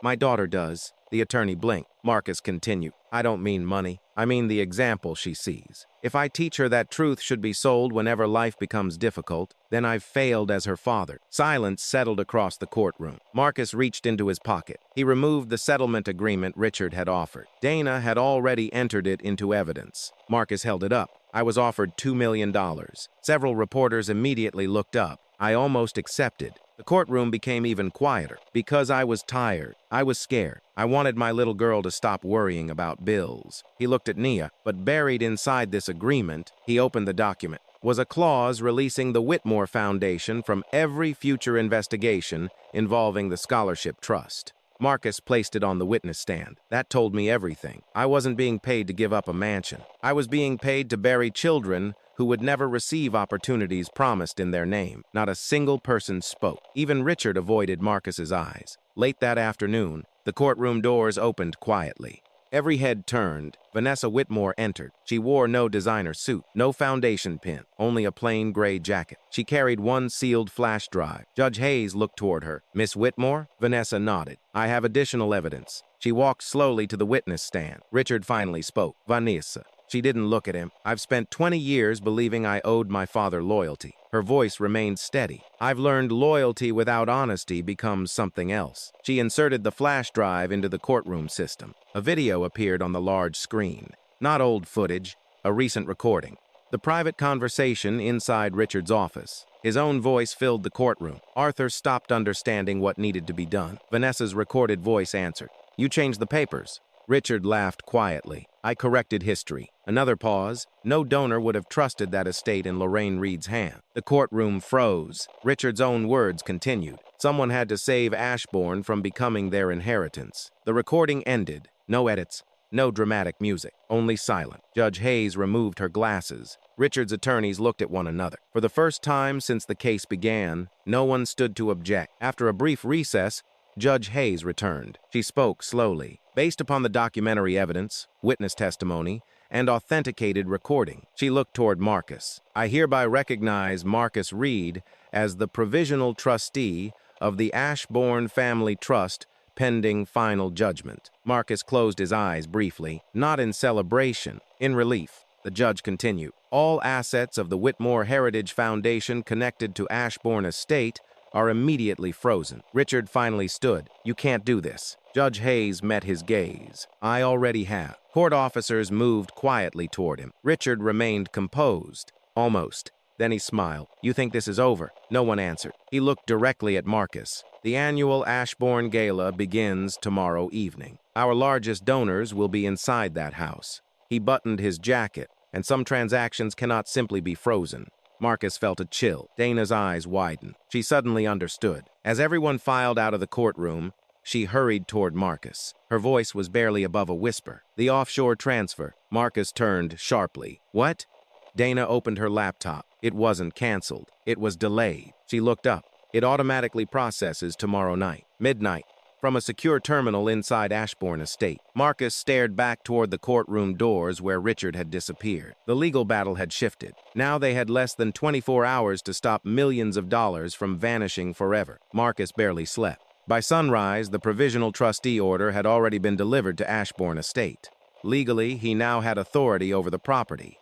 My daughter does. The attorney blinked. Marcus continued. I don't mean money. I mean the example she sees. If I teach her that truth should be sold whenever life becomes difficult, then I've failed as her father. Silence settled across the courtroom. Marcus reached into his pocket. He removed the settlement agreement Richard had offered. Dana had already entered it into evidence. Marcus held it up. I was offered $2 million. Several reporters immediately looked up. I almost accepted. The courtroom became even quieter. Because I was tired. I was scared. I wanted my little girl to stop worrying about bills. He looked at Nia, but buried inside this agreement, he opened the document, was a clause releasing the Whitmore Foundation from every future investigation involving the Scholarship Trust. Marcus placed it on the witness stand. That told me everything. I wasn't being paid to give up a mansion. I was being paid to bury children who would never receive opportunities promised in their name. Not a single person spoke. Even Richard avoided Marcus's eyes. Late that afternoon, the courtroom doors opened quietly. Every head turned. Vanessa Whitmore entered. She wore no designer suit, no foundation pen, only a plain gray jacket. She carried one sealed flash drive. Judge Hayes looked toward her. Miss Whitmore? Vanessa nodded. I have additional evidence. She walked slowly to the witness stand. Richard finally spoke. Vanessa. She didn't look at him. I've spent 20 years believing I owed my father loyalty. Her voice remained steady. I've learned loyalty without honesty becomes something else. She inserted the flash drive into the courtroom system. A video appeared on the large screen. Not old footage, a recent recording. The private conversation inside Richard's office. His own voice filled the courtroom. Arthur stopped understanding what needed to be done. Vanessa's recorded voice answered. You changed the papers. Richard laughed quietly. I corrected history. Another pause. No donor would have trusted that estate in Lorraine Reed's hand. The courtroom froze. Richard's own words continued. Someone had to save Ashbourne from becoming their inheritance. The recording ended. No edits. No dramatic music. Only silent. Judge Hayes removed her glasses. Richard's attorneys looked at one another. For the first time since the case began, no one stood to object. After a brief recess, Judge Hayes returned. She spoke slowly. Based upon the documentary evidence, witness testimony, and authenticated recording, she looked toward Marcus. I hereby recognize Marcus Reed as the provisional trustee of the Ashbourne Family Trust pending final judgment. Marcus closed his eyes briefly, not in celebration, in relief. The judge continued. All assets of the Whitmore Heritage Foundation connected to Ashbourne Estate are immediately frozen. Richard finally stood. You can't do this. Judge Hayes met his gaze. I already have. Court officers moved quietly toward him. Richard remained composed. Almost. Then he smiled. You think this is over? No one answered. He looked directly at Marcus. The annual Ashbourne Gala begins tomorrow evening. Our largest donors will be inside that house. He buttoned his jacket, and some transactions cannot simply be frozen. Marcus felt a chill. Dana's eyes widened. She suddenly understood. As everyone filed out of the courtroom, she hurried toward Marcus. Her voice was barely above a whisper. The offshore transfer. Marcus turned sharply. What? Dana opened her laptop. It wasn't canceled. It was delayed. She looked up. It automatically processes tomorrow night. Midnight. From a secure terminal inside Ashbourne Estate. Marcus stared back toward the courtroom doors where Richard had disappeared. The legal battle had shifted. Now they had less than 24 hours to stop millions of dollars from vanishing forever. Marcus barely slept. By sunrise, the provisional trustee order had already been delivered to Ashbourne Estate. Legally, he now had authority over the property.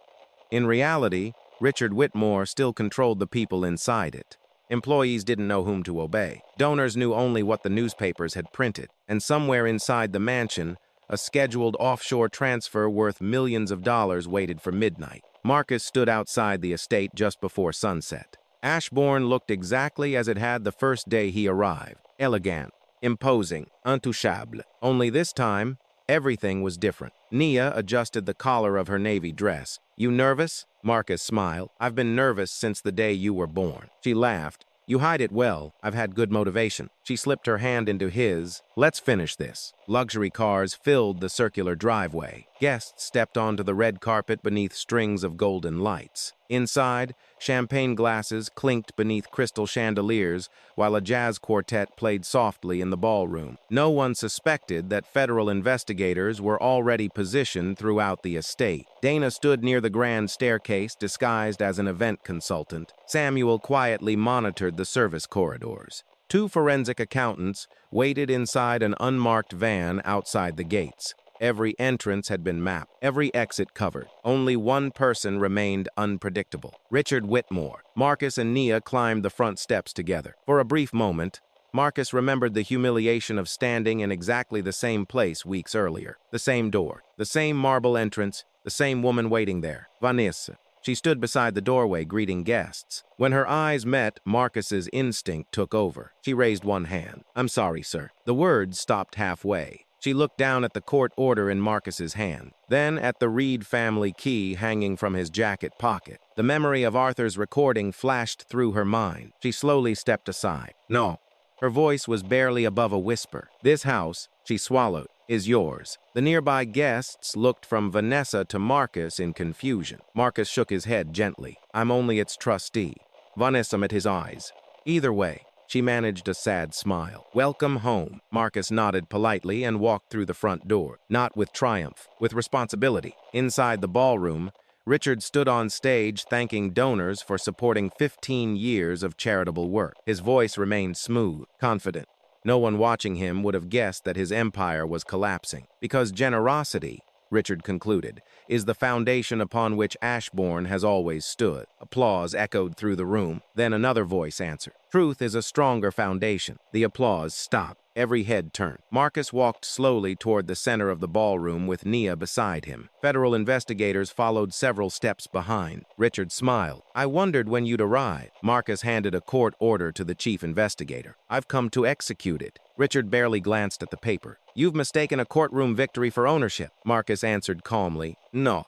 In reality, Richard Whitmore still controlled the people inside it. Employees didn't know whom to obey. Donors knew only what the newspapers had printed. And somewhere inside the mansion, a scheduled offshore transfer worth millions of dollars waited for midnight. Marcus stood outside the estate just before sunset. Ashbourne looked exactly as it had the first day he arrived. Elegant, imposing, intouchable. Only this time, everything was different. Nia adjusted the collar of her navy dress. "You nervous?" Marcus smiled. "I've been nervous since the day you were born." She laughed. "You hide it well. I've had good motivation." She slipped her hand into his. "Let's finish this." Luxury cars filled the circular driveway. Guests stepped onto the red carpet beneath strings of golden lights. Inside, champagne glasses clinked beneath crystal chandeliers while a jazz quartet played softly in the ballroom. No one suspected that federal investigators were already positioned throughout the estate. Dana stood near the grand staircase disguised as an event consultant. Samuel quietly monitored the service corridors. Two forensic accountants waited inside an unmarked van outside the gates. Every entrance had been mapped, every exit covered. Only one person remained unpredictable: Richard Whitmore. Marcus and Nia climbed the front steps together. For a brief moment, Marcus remembered the humiliation of standing in exactly the same place weeks earlier. The same door, the same marble entrance, the same woman waiting there. Vanessa. She stood beside the doorway greeting guests. When her eyes met, Marcus's instinct took over. She raised one hand. "I'm sorry, sir." The words stopped halfway. She looked down at the court order in Marcus's hand, then at the Reed family key hanging from his jacket pocket. The memory of Arthur's recording flashed through her mind. She slowly stepped aside. "No." Her voice was barely above a whisper. "This house," she swallowed, "is yours." The nearby guests looked from Vanessa to Marcus in confusion. Marcus shook his head gently. "I'm only its trustee." Vanessa met his eyes. "Either way." She managed a sad smile. "Welcome home." Marcus nodded politely and walked through the front door, not with triumph, with responsibility. Inside the ballroom, Richard stood on stage thanking donors for supporting 15 years of charitable work. His voice remained smooth, confident. No one watching him would have guessed that his empire was collapsing. Because generosity, Richard concluded, is the foundation upon which Ashbourne has always stood. Applause echoed through the room. Then another voice answered. "Truth is a stronger foundation." The applause stopped. Every head turned. Marcus walked slowly toward the center of the ballroom with Nia beside him. Federal investigators followed several steps behind. Richard smiled. "I wondered when you'd arrive." Marcus handed a court order to the chief investigator. "I've come to execute it." Richard barely glanced at the paper. "You've mistaken a courtroom victory for ownership." Marcus answered calmly. "No,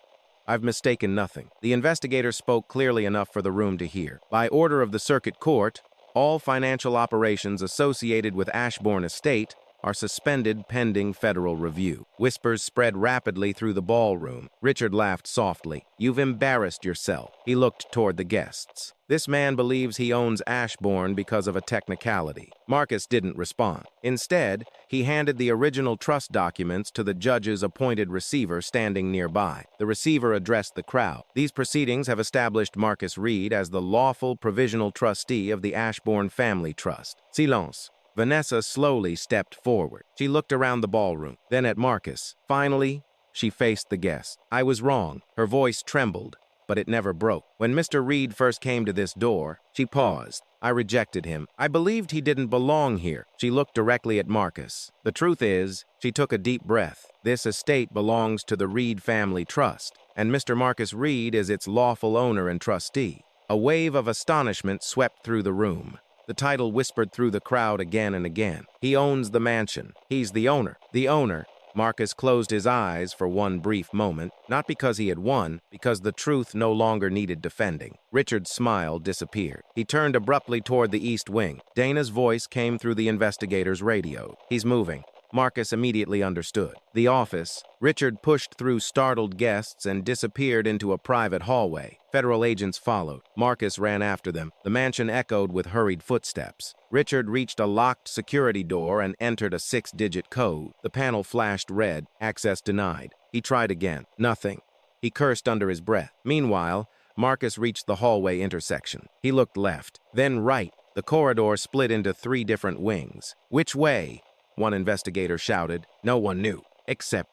I've mistaken nothing." The investigator spoke clearly enough for the room to hear. "By order of the circuit court, all financial operations associated with Ashbourne Estate are suspended pending federal review." Whispers spread rapidly through the ballroom. Richard laughed softly. "You've embarrassed yourself." He looked toward the guests. "This man believes he owns Ashbourne because of a technicality." Marcus didn't respond. Instead, he handed the original trust documents to the judge's appointed receiver standing nearby. The receiver addressed the crowd. "These proceedings have established Marcus Reed as the lawful provisional trustee of the Ashbourne Family Trust." Silence. Vanessa slowly stepped forward. She looked around the ballroom, then at Marcus. Finally, she faced the guest. "I was wrong." Her voice trembled, but it never broke. "When Mr. Reed first came to this door," she paused. "I rejected him. I believed he didn't belong here." She looked directly at Marcus. "The truth is," she took a deep breath, "this estate belongs to the Reed Family Trust, and Mr. Marcus Reed is its lawful owner and trustee." A wave of astonishment swept through the room. The title whispered through the crowd again and again. "He owns the mansion. He's the owner." The owner. Marcus closed his eyes for one brief moment, not because he had won, because the truth no longer needed defending. Richard's smile disappeared. He turned abruptly toward the east wing. Dana's voice came through the investigator's radio. "He's moving." Marcus immediately understood. The office. Richard pushed through startled guests and disappeared into a private hallway. Federal agents followed. Marcus ran after them. The mansion echoed with hurried footsteps. Richard reached a locked security door and entered a 6-digit code. The panel flashed red. Access denied. He tried again. Nothing. He cursed under his breath. Meanwhile, Marcus reached the hallway intersection. He looked left, then right. The corridor split into 3 different wings. "Which way?" one investigator shouted. No one knew, except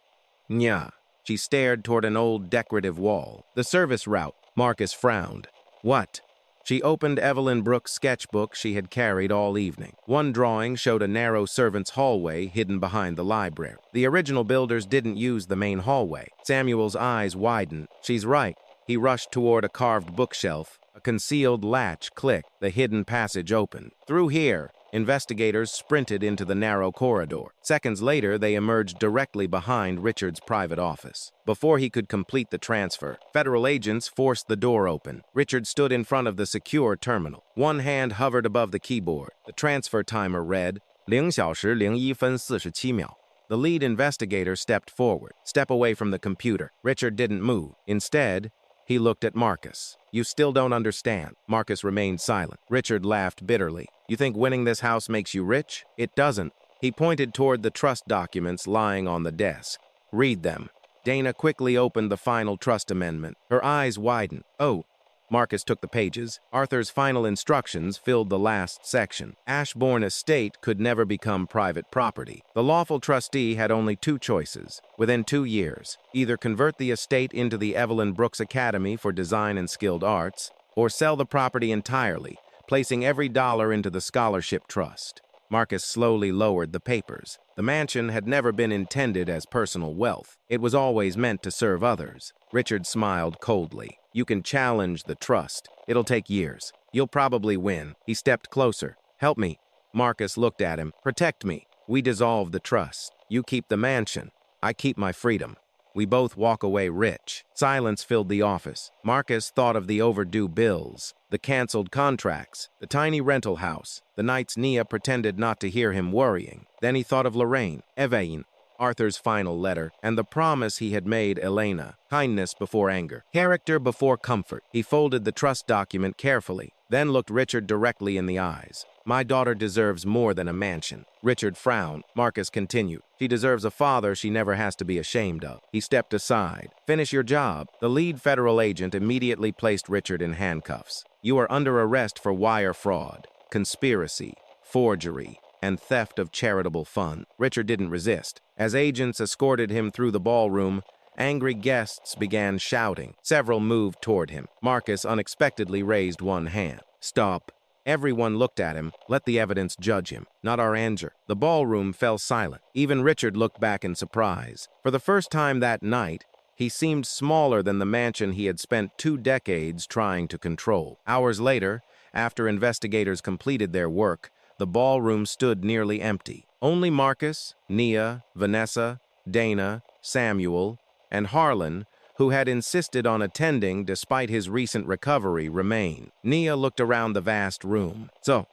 Nya. She stared toward an old decorative wall. "The service route." Marcus frowned. "What?" She opened Evelyn Brooks' sketchbook she had carried all evening. One drawing showed a narrow servant's hallway hidden behind the library. The original builders didn't use the main hallway. Samuel's eyes widened. She's right. He rushed toward a carved bookshelf. A concealed latch clicked. The hidden passage opened. Through here, investigators sprinted into the narrow corridor. Seconds later, they emerged directly behind Richard's private office. Before he could complete the transfer, federal agents forced the door open. Richard stood in front of the secure terminal. One hand hovered above the keyboard. The transfer timer read, 0小时01分47秒. The lead investigator stepped forward. Step away from the computer. Richard didn't move. Instead, he looked at Marcus. You still don't understand. Marcus remained silent. Richard laughed bitterly. You think winning this house makes you rich? It doesn't. He pointed toward the trust documents lying on the desk. Read them. Dana quickly opened the final trust amendment. Her eyes widened. Oh. Marcus took the pages. Arthur's final instructions filled the last section. Ashbourne Estate could never become private property. The lawful trustee had only two choices. Within 2 years, either convert the estate into the Evelyn Brooks Academy for Design and Skilled Arts, or sell the property entirely, placing every dollar into the scholarship trust. Marcus slowly lowered the papers. The mansion had never been intended as personal wealth. It was always meant to serve others. Richard smiled coldly. You can challenge the trust. It'll take years. You'll probably win. He stepped closer. Help me. Marcus looked at him. Protect me. We dissolve the trust. You keep the mansion. I keep my freedom. We both walk away rich. Silence filled the office. Marcus thought of the overdue bills, the canceled contracts, the tiny rental house, the nights Nia pretended not to hear him worrying. Then he thought of Lorraine, Evaine, Arthur's final letter, and the promise he had made Elena. Kindness before anger. Character before comfort. He folded the trust document carefully, then looked Richard directly in the eyes. My daughter deserves more than a mansion. Richard frowned. Marcus continued. She deserves a father she never has to be ashamed of. He stepped aside. Finish your job. The lead federal agent immediately placed Richard in handcuffs. You are under arrest for wire fraud, conspiracy, forgery, and theft of charitable funds. Richard didn't resist. As agents escorted him through the ballroom, angry guests began shouting. Several moved toward him. Marcus unexpectedly raised one hand. Stop. Everyone looked at him. Let the evidence judge him, not our anger. The ballroom fell silent. Even Richard looked back in surprise. For the first time that night, he seemed smaller than the mansion he had spent 2 decades trying to control. Hours later, after investigators completed their work, the ballroom stood nearly empty. Only Marcus, Nia, Vanessa, Dana, Samuel, and Harlan, who had insisted on attending despite his recent recovery, remained. Nia looked around the vast room. So,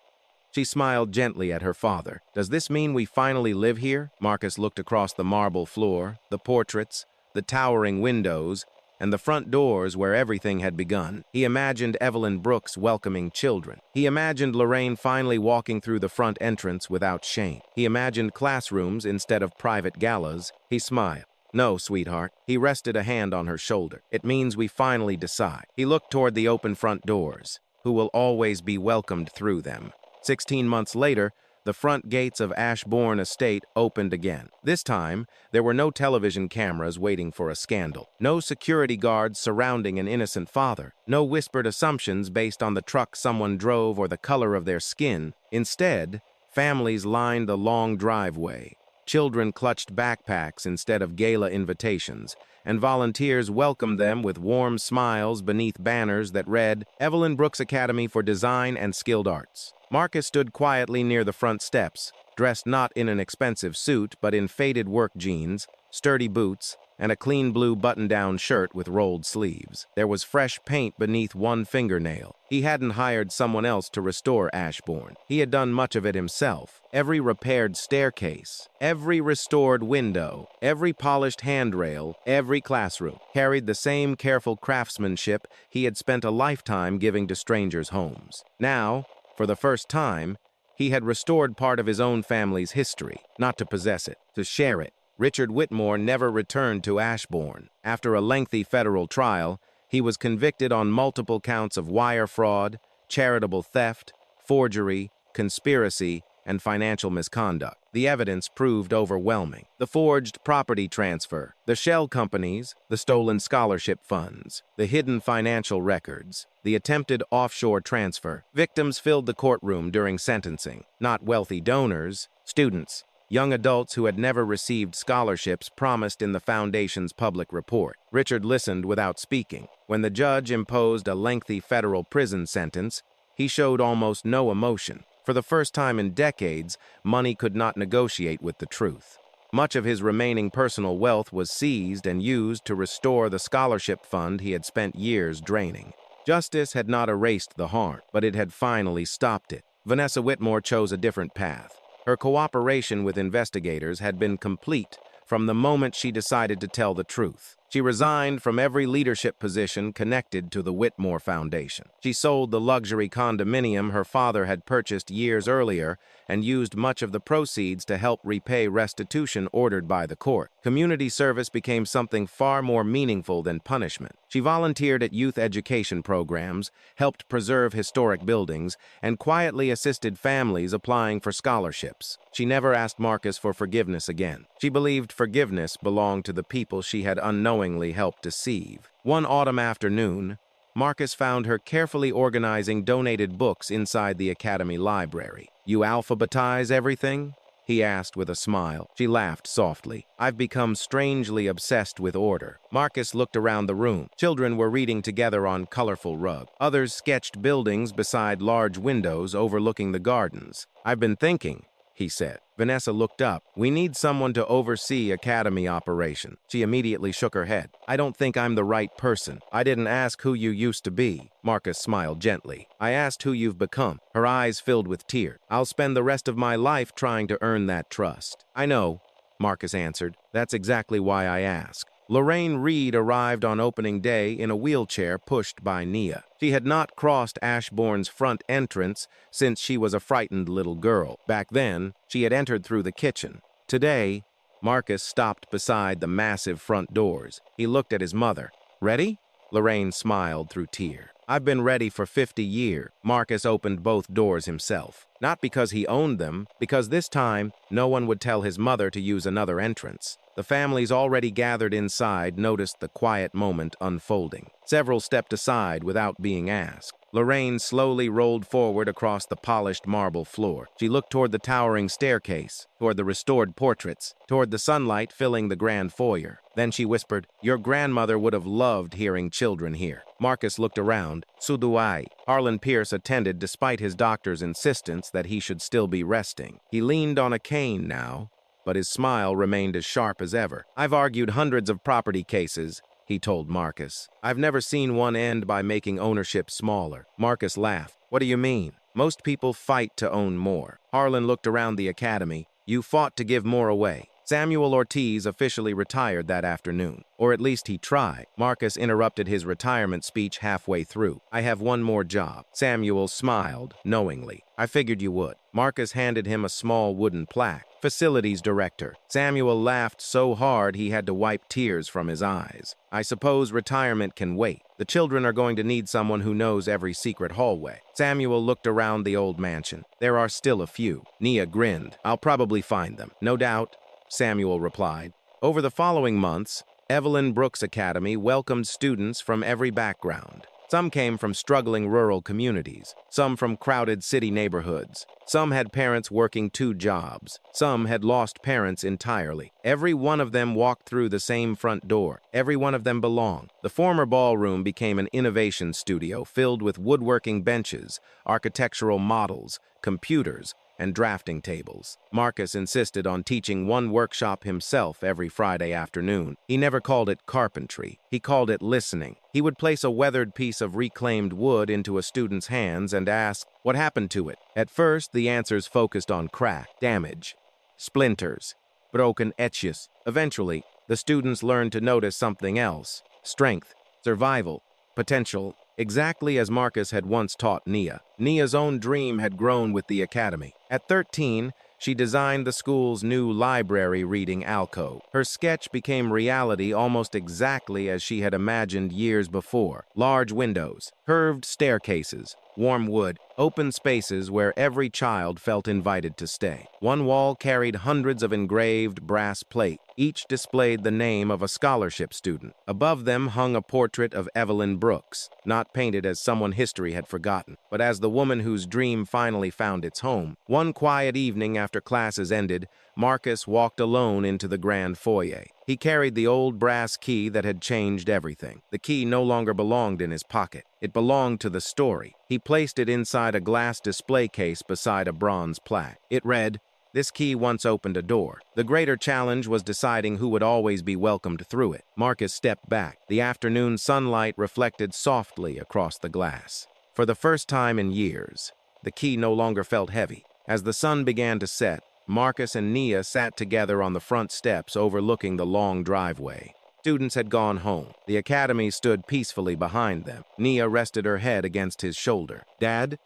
she smiled gently at her father. Does this mean we finally live here? Marcus looked across the marble floor, the portraits, the towering windows, and the front doors where everything had begun. He imagined Evelyn Brooks welcoming children. He imagined Lorraine finally walking through the front entrance without shame. He imagined classrooms instead of private galas. He smiled. No, sweetheart. He rested a hand on her shoulder. It means we finally decide. He looked toward the open front doors, who will always be welcomed through them. 16 months later, the front gates of Ashbourne Estate opened again. This time, there were no television cameras waiting for a scandal, no security guards surrounding an innocent father, no whispered assumptions based on the truck someone drove or the color of their skin. Instead, families lined the long driveway. Children clutched backpacks instead of gala invitations, and volunteers welcomed them with warm smiles beneath banners that read, Evelyn Brooks Academy for Design and Skilled Arts. Marcus stood quietly near the front steps, dressed not in an expensive suit, but in faded work jeans, sturdy boots, and a clean blue button-down shirt with rolled sleeves. There was fresh paint beneath one fingernail. He hadn't hired someone else to restore Ashbourne. He had done much of it himself. Every repaired staircase, every restored window, every polished handrail, every classroom carried the same careful craftsmanship he had spent a lifetime giving to strangers' homes. Now, for the first time, he had restored part of his own family's history, not to possess it, to share it. Richard Whitmore never returned to Ashbourne. After a lengthy federal trial, he was convicted on multiple counts of wire fraud, charitable theft, forgery, conspiracy, and financial misconduct. The evidence proved overwhelming. The forged property transfer, the shell companies, the stolen scholarship funds, the hidden financial records, the attempted offshore transfer. Victims filled the courtroom during sentencing. Not wealthy donors, students, young adults who had never received scholarships promised in the foundation's public report. Richard listened without speaking. When the judge imposed a lengthy federal prison sentence, he showed almost no emotion. For the first time in decades, money could not negotiate with the truth. Much of his remaining personal wealth was seized and used to restore the scholarship fund he had spent years draining. Justice had not erased the harm, but it had finally stopped it. Vanessa Whitmore chose a different path. Her cooperation with investigators had been complete from the moment she decided to tell the truth. She resigned from every leadership position connected to the Whitmore Foundation. She sold the luxury condominium her father had purchased years earlier and used much of the proceeds to help repay restitution ordered by the court. Community service became something far more meaningful than punishment. She volunteered at youth education programs, helped preserve historic buildings, and quietly assisted families applying for scholarships. She never asked Marcus for forgiveness again. She believed forgiveness belonged to the people she had unknowingly helped deceive. One autumn afternoon, Marcus found her carefully organizing donated books inside the academy library. "You alphabetize everything?" he asked with a smile. She laughed softly. "I've become strangely obsessed with order." Marcus looked around the room. Children were reading together on colorful rugs. Others sketched buildings beside large windows overlooking the gardens. "I've been thinking," he said. Vanessa looked up. "We need someone to oversee academy operation." She immediately shook her head. "I don't think I'm the right person." "I didn't ask who you used to be." Marcus smiled gently. "I asked who you've become." Her eyes filled with tears. "I'll spend the rest of my life trying to earn that trust." "I know," Marcus answered. "That's exactly why I ask." Lorraine Reed arrived on opening day in a wheelchair pushed by Nia. She had not crossed Ashbourne's front entrance since she was a frightened little girl. Back then, she had entered through the kitchen. Today, Marcus stopped beside the massive front doors. He looked at his mother. "Ready?" Lorraine smiled through tears. "I've been ready for 50 years. Marcus opened both doors himself. Not because he owned them, because this time, no one would tell his mother to use another entrance. The families already gathered inside noticed the quiet moment unfolding. Several stepped aside without being asked. Lorraine slowly rolled forward across the polished marble floor. She looked toward the towering staircase, toward the restored portraits, toward the sunlight filling the grand foyer. Then she whispered, "Your grandmother would have loved hearing children here." Marcus looked around. "So do I." Harlan Pierce attended despite his doctor's insistence that he should still be resting. He leaned on a cane now, but his smile remained as sharp as ever. "I've argued hundreds of property cases," he told Marcus. "I've never seen one end by making ownership smaller." Marcus laughed. "What do you mean?" "Most people fight to own more." Harlan looked around the academy. "You fought to give more away." Samuel Ortiz officially retired that afternoon, or at least he tried. Marcus interrupted his retirement speech halfway through. "I have one more job." Samuel smiled knowingly. "I figured you would." Marcus handed him a small wooden plaque. "Facilities Director." Samuel laughed so hard he had to wipe tears from his eyes. "I suppose retirement can wait. The children are going to need someone who knows every secret hallway." Samuel looked around the old mansion. "There are still a few." Nia grinned. "I'll probably find them." "No doubt," Samuel replied. Over the following months, Evelyn Brooks Academy welcomed students from every background. Some came from struggling rural communities, some from crowded city neighborhoods. Some had parents working 2 jobs. Some had lost parents entirely. Every one of them walked through the same front door. Every one of them belonged. The former ballroom became an innovation studio filled with woodworking benches, architectural models, computers, and drafting tables. Marcus insisted on teaching one workshop himself every Friday afternoon. He never called it carpentry. He called it listening. He would place a weathered piece of reclaimed wood into a student's hands and ask, "What happened to it?" At first, the answers focused on crack, damage, splinters, broken edges. Eventually, the students learned to notice something else: strength, survival, potential, exactly as Marcus had once taught Nia. Nia's own dream had grown with the academy. At 13, she designed the school's new library reading alcove. Her sketch became reality almost exactly as she had imagined years before. Large windows, curved staircases, warm wood, open spaces where every child felt invited to stay. One wall carried hundreds of engraved brass plates. Each displayed the name of a scholarship student. Above them hung a portrait of Evelyn Brooks, not painted as someone history had forgotten, but as the woman whose dream finally found its home. One quiet evening after classes ended, Marcus walked alone into the grand foyer. He carried the old brass key that had changed everything. The key no longer belonged in his pocket. It belonged to the story. He placed it inside a glass display case beside a bronze plaque. It read, "This key once opened a door." The greater challenge was deciding who would always be welcomed through it. Marcus stepped back. The afternoon sunlight reflected softly across the glass. For the first time in years, the key no longer felt heavy. As the sun began to set, Marcus and Nia sat together on the front steps overlooking the long driveway. Students had gone home. The academy stood peacefully behind them. Nia rested her head against his shoulder. "Dad?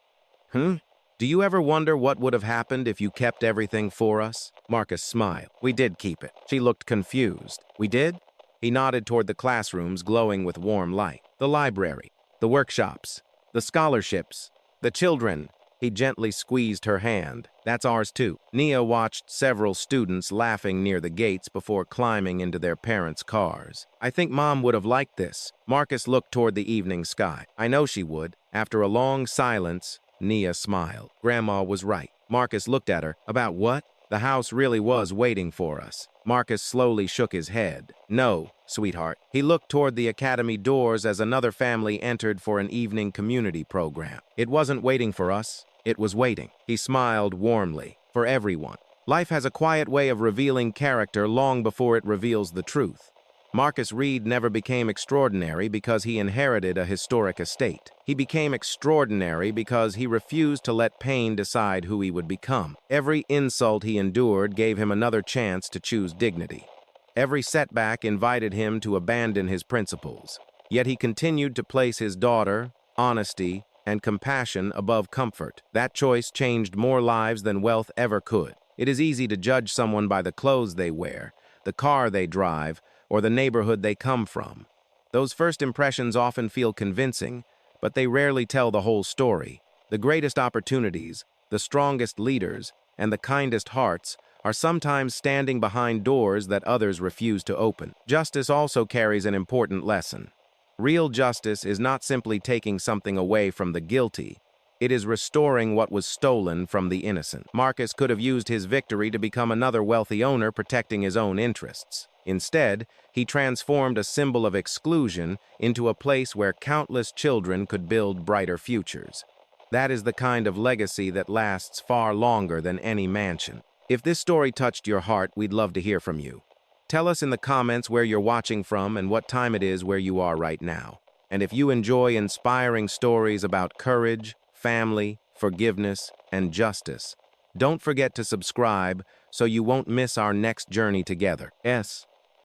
Do you ever wonder what would have happened if you kept everything for us?" Marcus smiled. "We did keep it." She looked confused. "We did?" He nodded toward the classrooms glowing with warm light. "The library, the workshops, the scholarships, the children." He gently squeezed her hand. "That's ours too." Nia watched several students laughing near the gates before climbing into their parents' cars. "I think Mom would have liked this." Marcus looked toward the evening sky. "I know she would." After a long silence, Nia smiled. Grandma was right. Marcus looked at her. "About what?" "The house really was waiting for us." Marcus slowly shook his head. "No, sweetheart." He looked toward the academy doors as another family entered for an evening community program. "It wasn't waiting for us. It was waiting." He smiled warmly. "For everyone. Life has a quiet way of revealing character long before it reveals the truth. Marcus Reed never became extraordinary because he inherited a historic estate. He became extraordinary because he refused to let pain decide who he would become. Every insult he endured gave him another chance to choose dignity. Every setback invited him to abandon his principles. Yet he continued to place his daughter, honesty, and compassion above comfort. That choice changed more lives than wealth ever could. It is easy to judge someone by the clothes they wear, the car they drive, or the neighborhood they come from. Those first impressions often feel convincing, but they rarely tell the whole story. The greatest opportunities, the strongest leaders, and the kindest hearts are sometimes standing behind doors that others refuse to open. Justice also carries an important lesson. Real justice is not simply taking something away from the guilty. It is restoring what was stolen from the innocent. Marcus could have used his victory to become another wealthy owner protecting his own interests. Instead, he transformed a symbol of exclusion into a place where countless children could build brighter futures. That is the kind of legacy that lasts far longer than any mansion. If this story touched your heart, we'd love to hear from you. Tell us in the comments where you're watching from and what time it is where you are right now. And if you enjoy inspiring stories about courage, family, forgiveness, and justice, don't forget to subscribe so you won't miss our next journey together.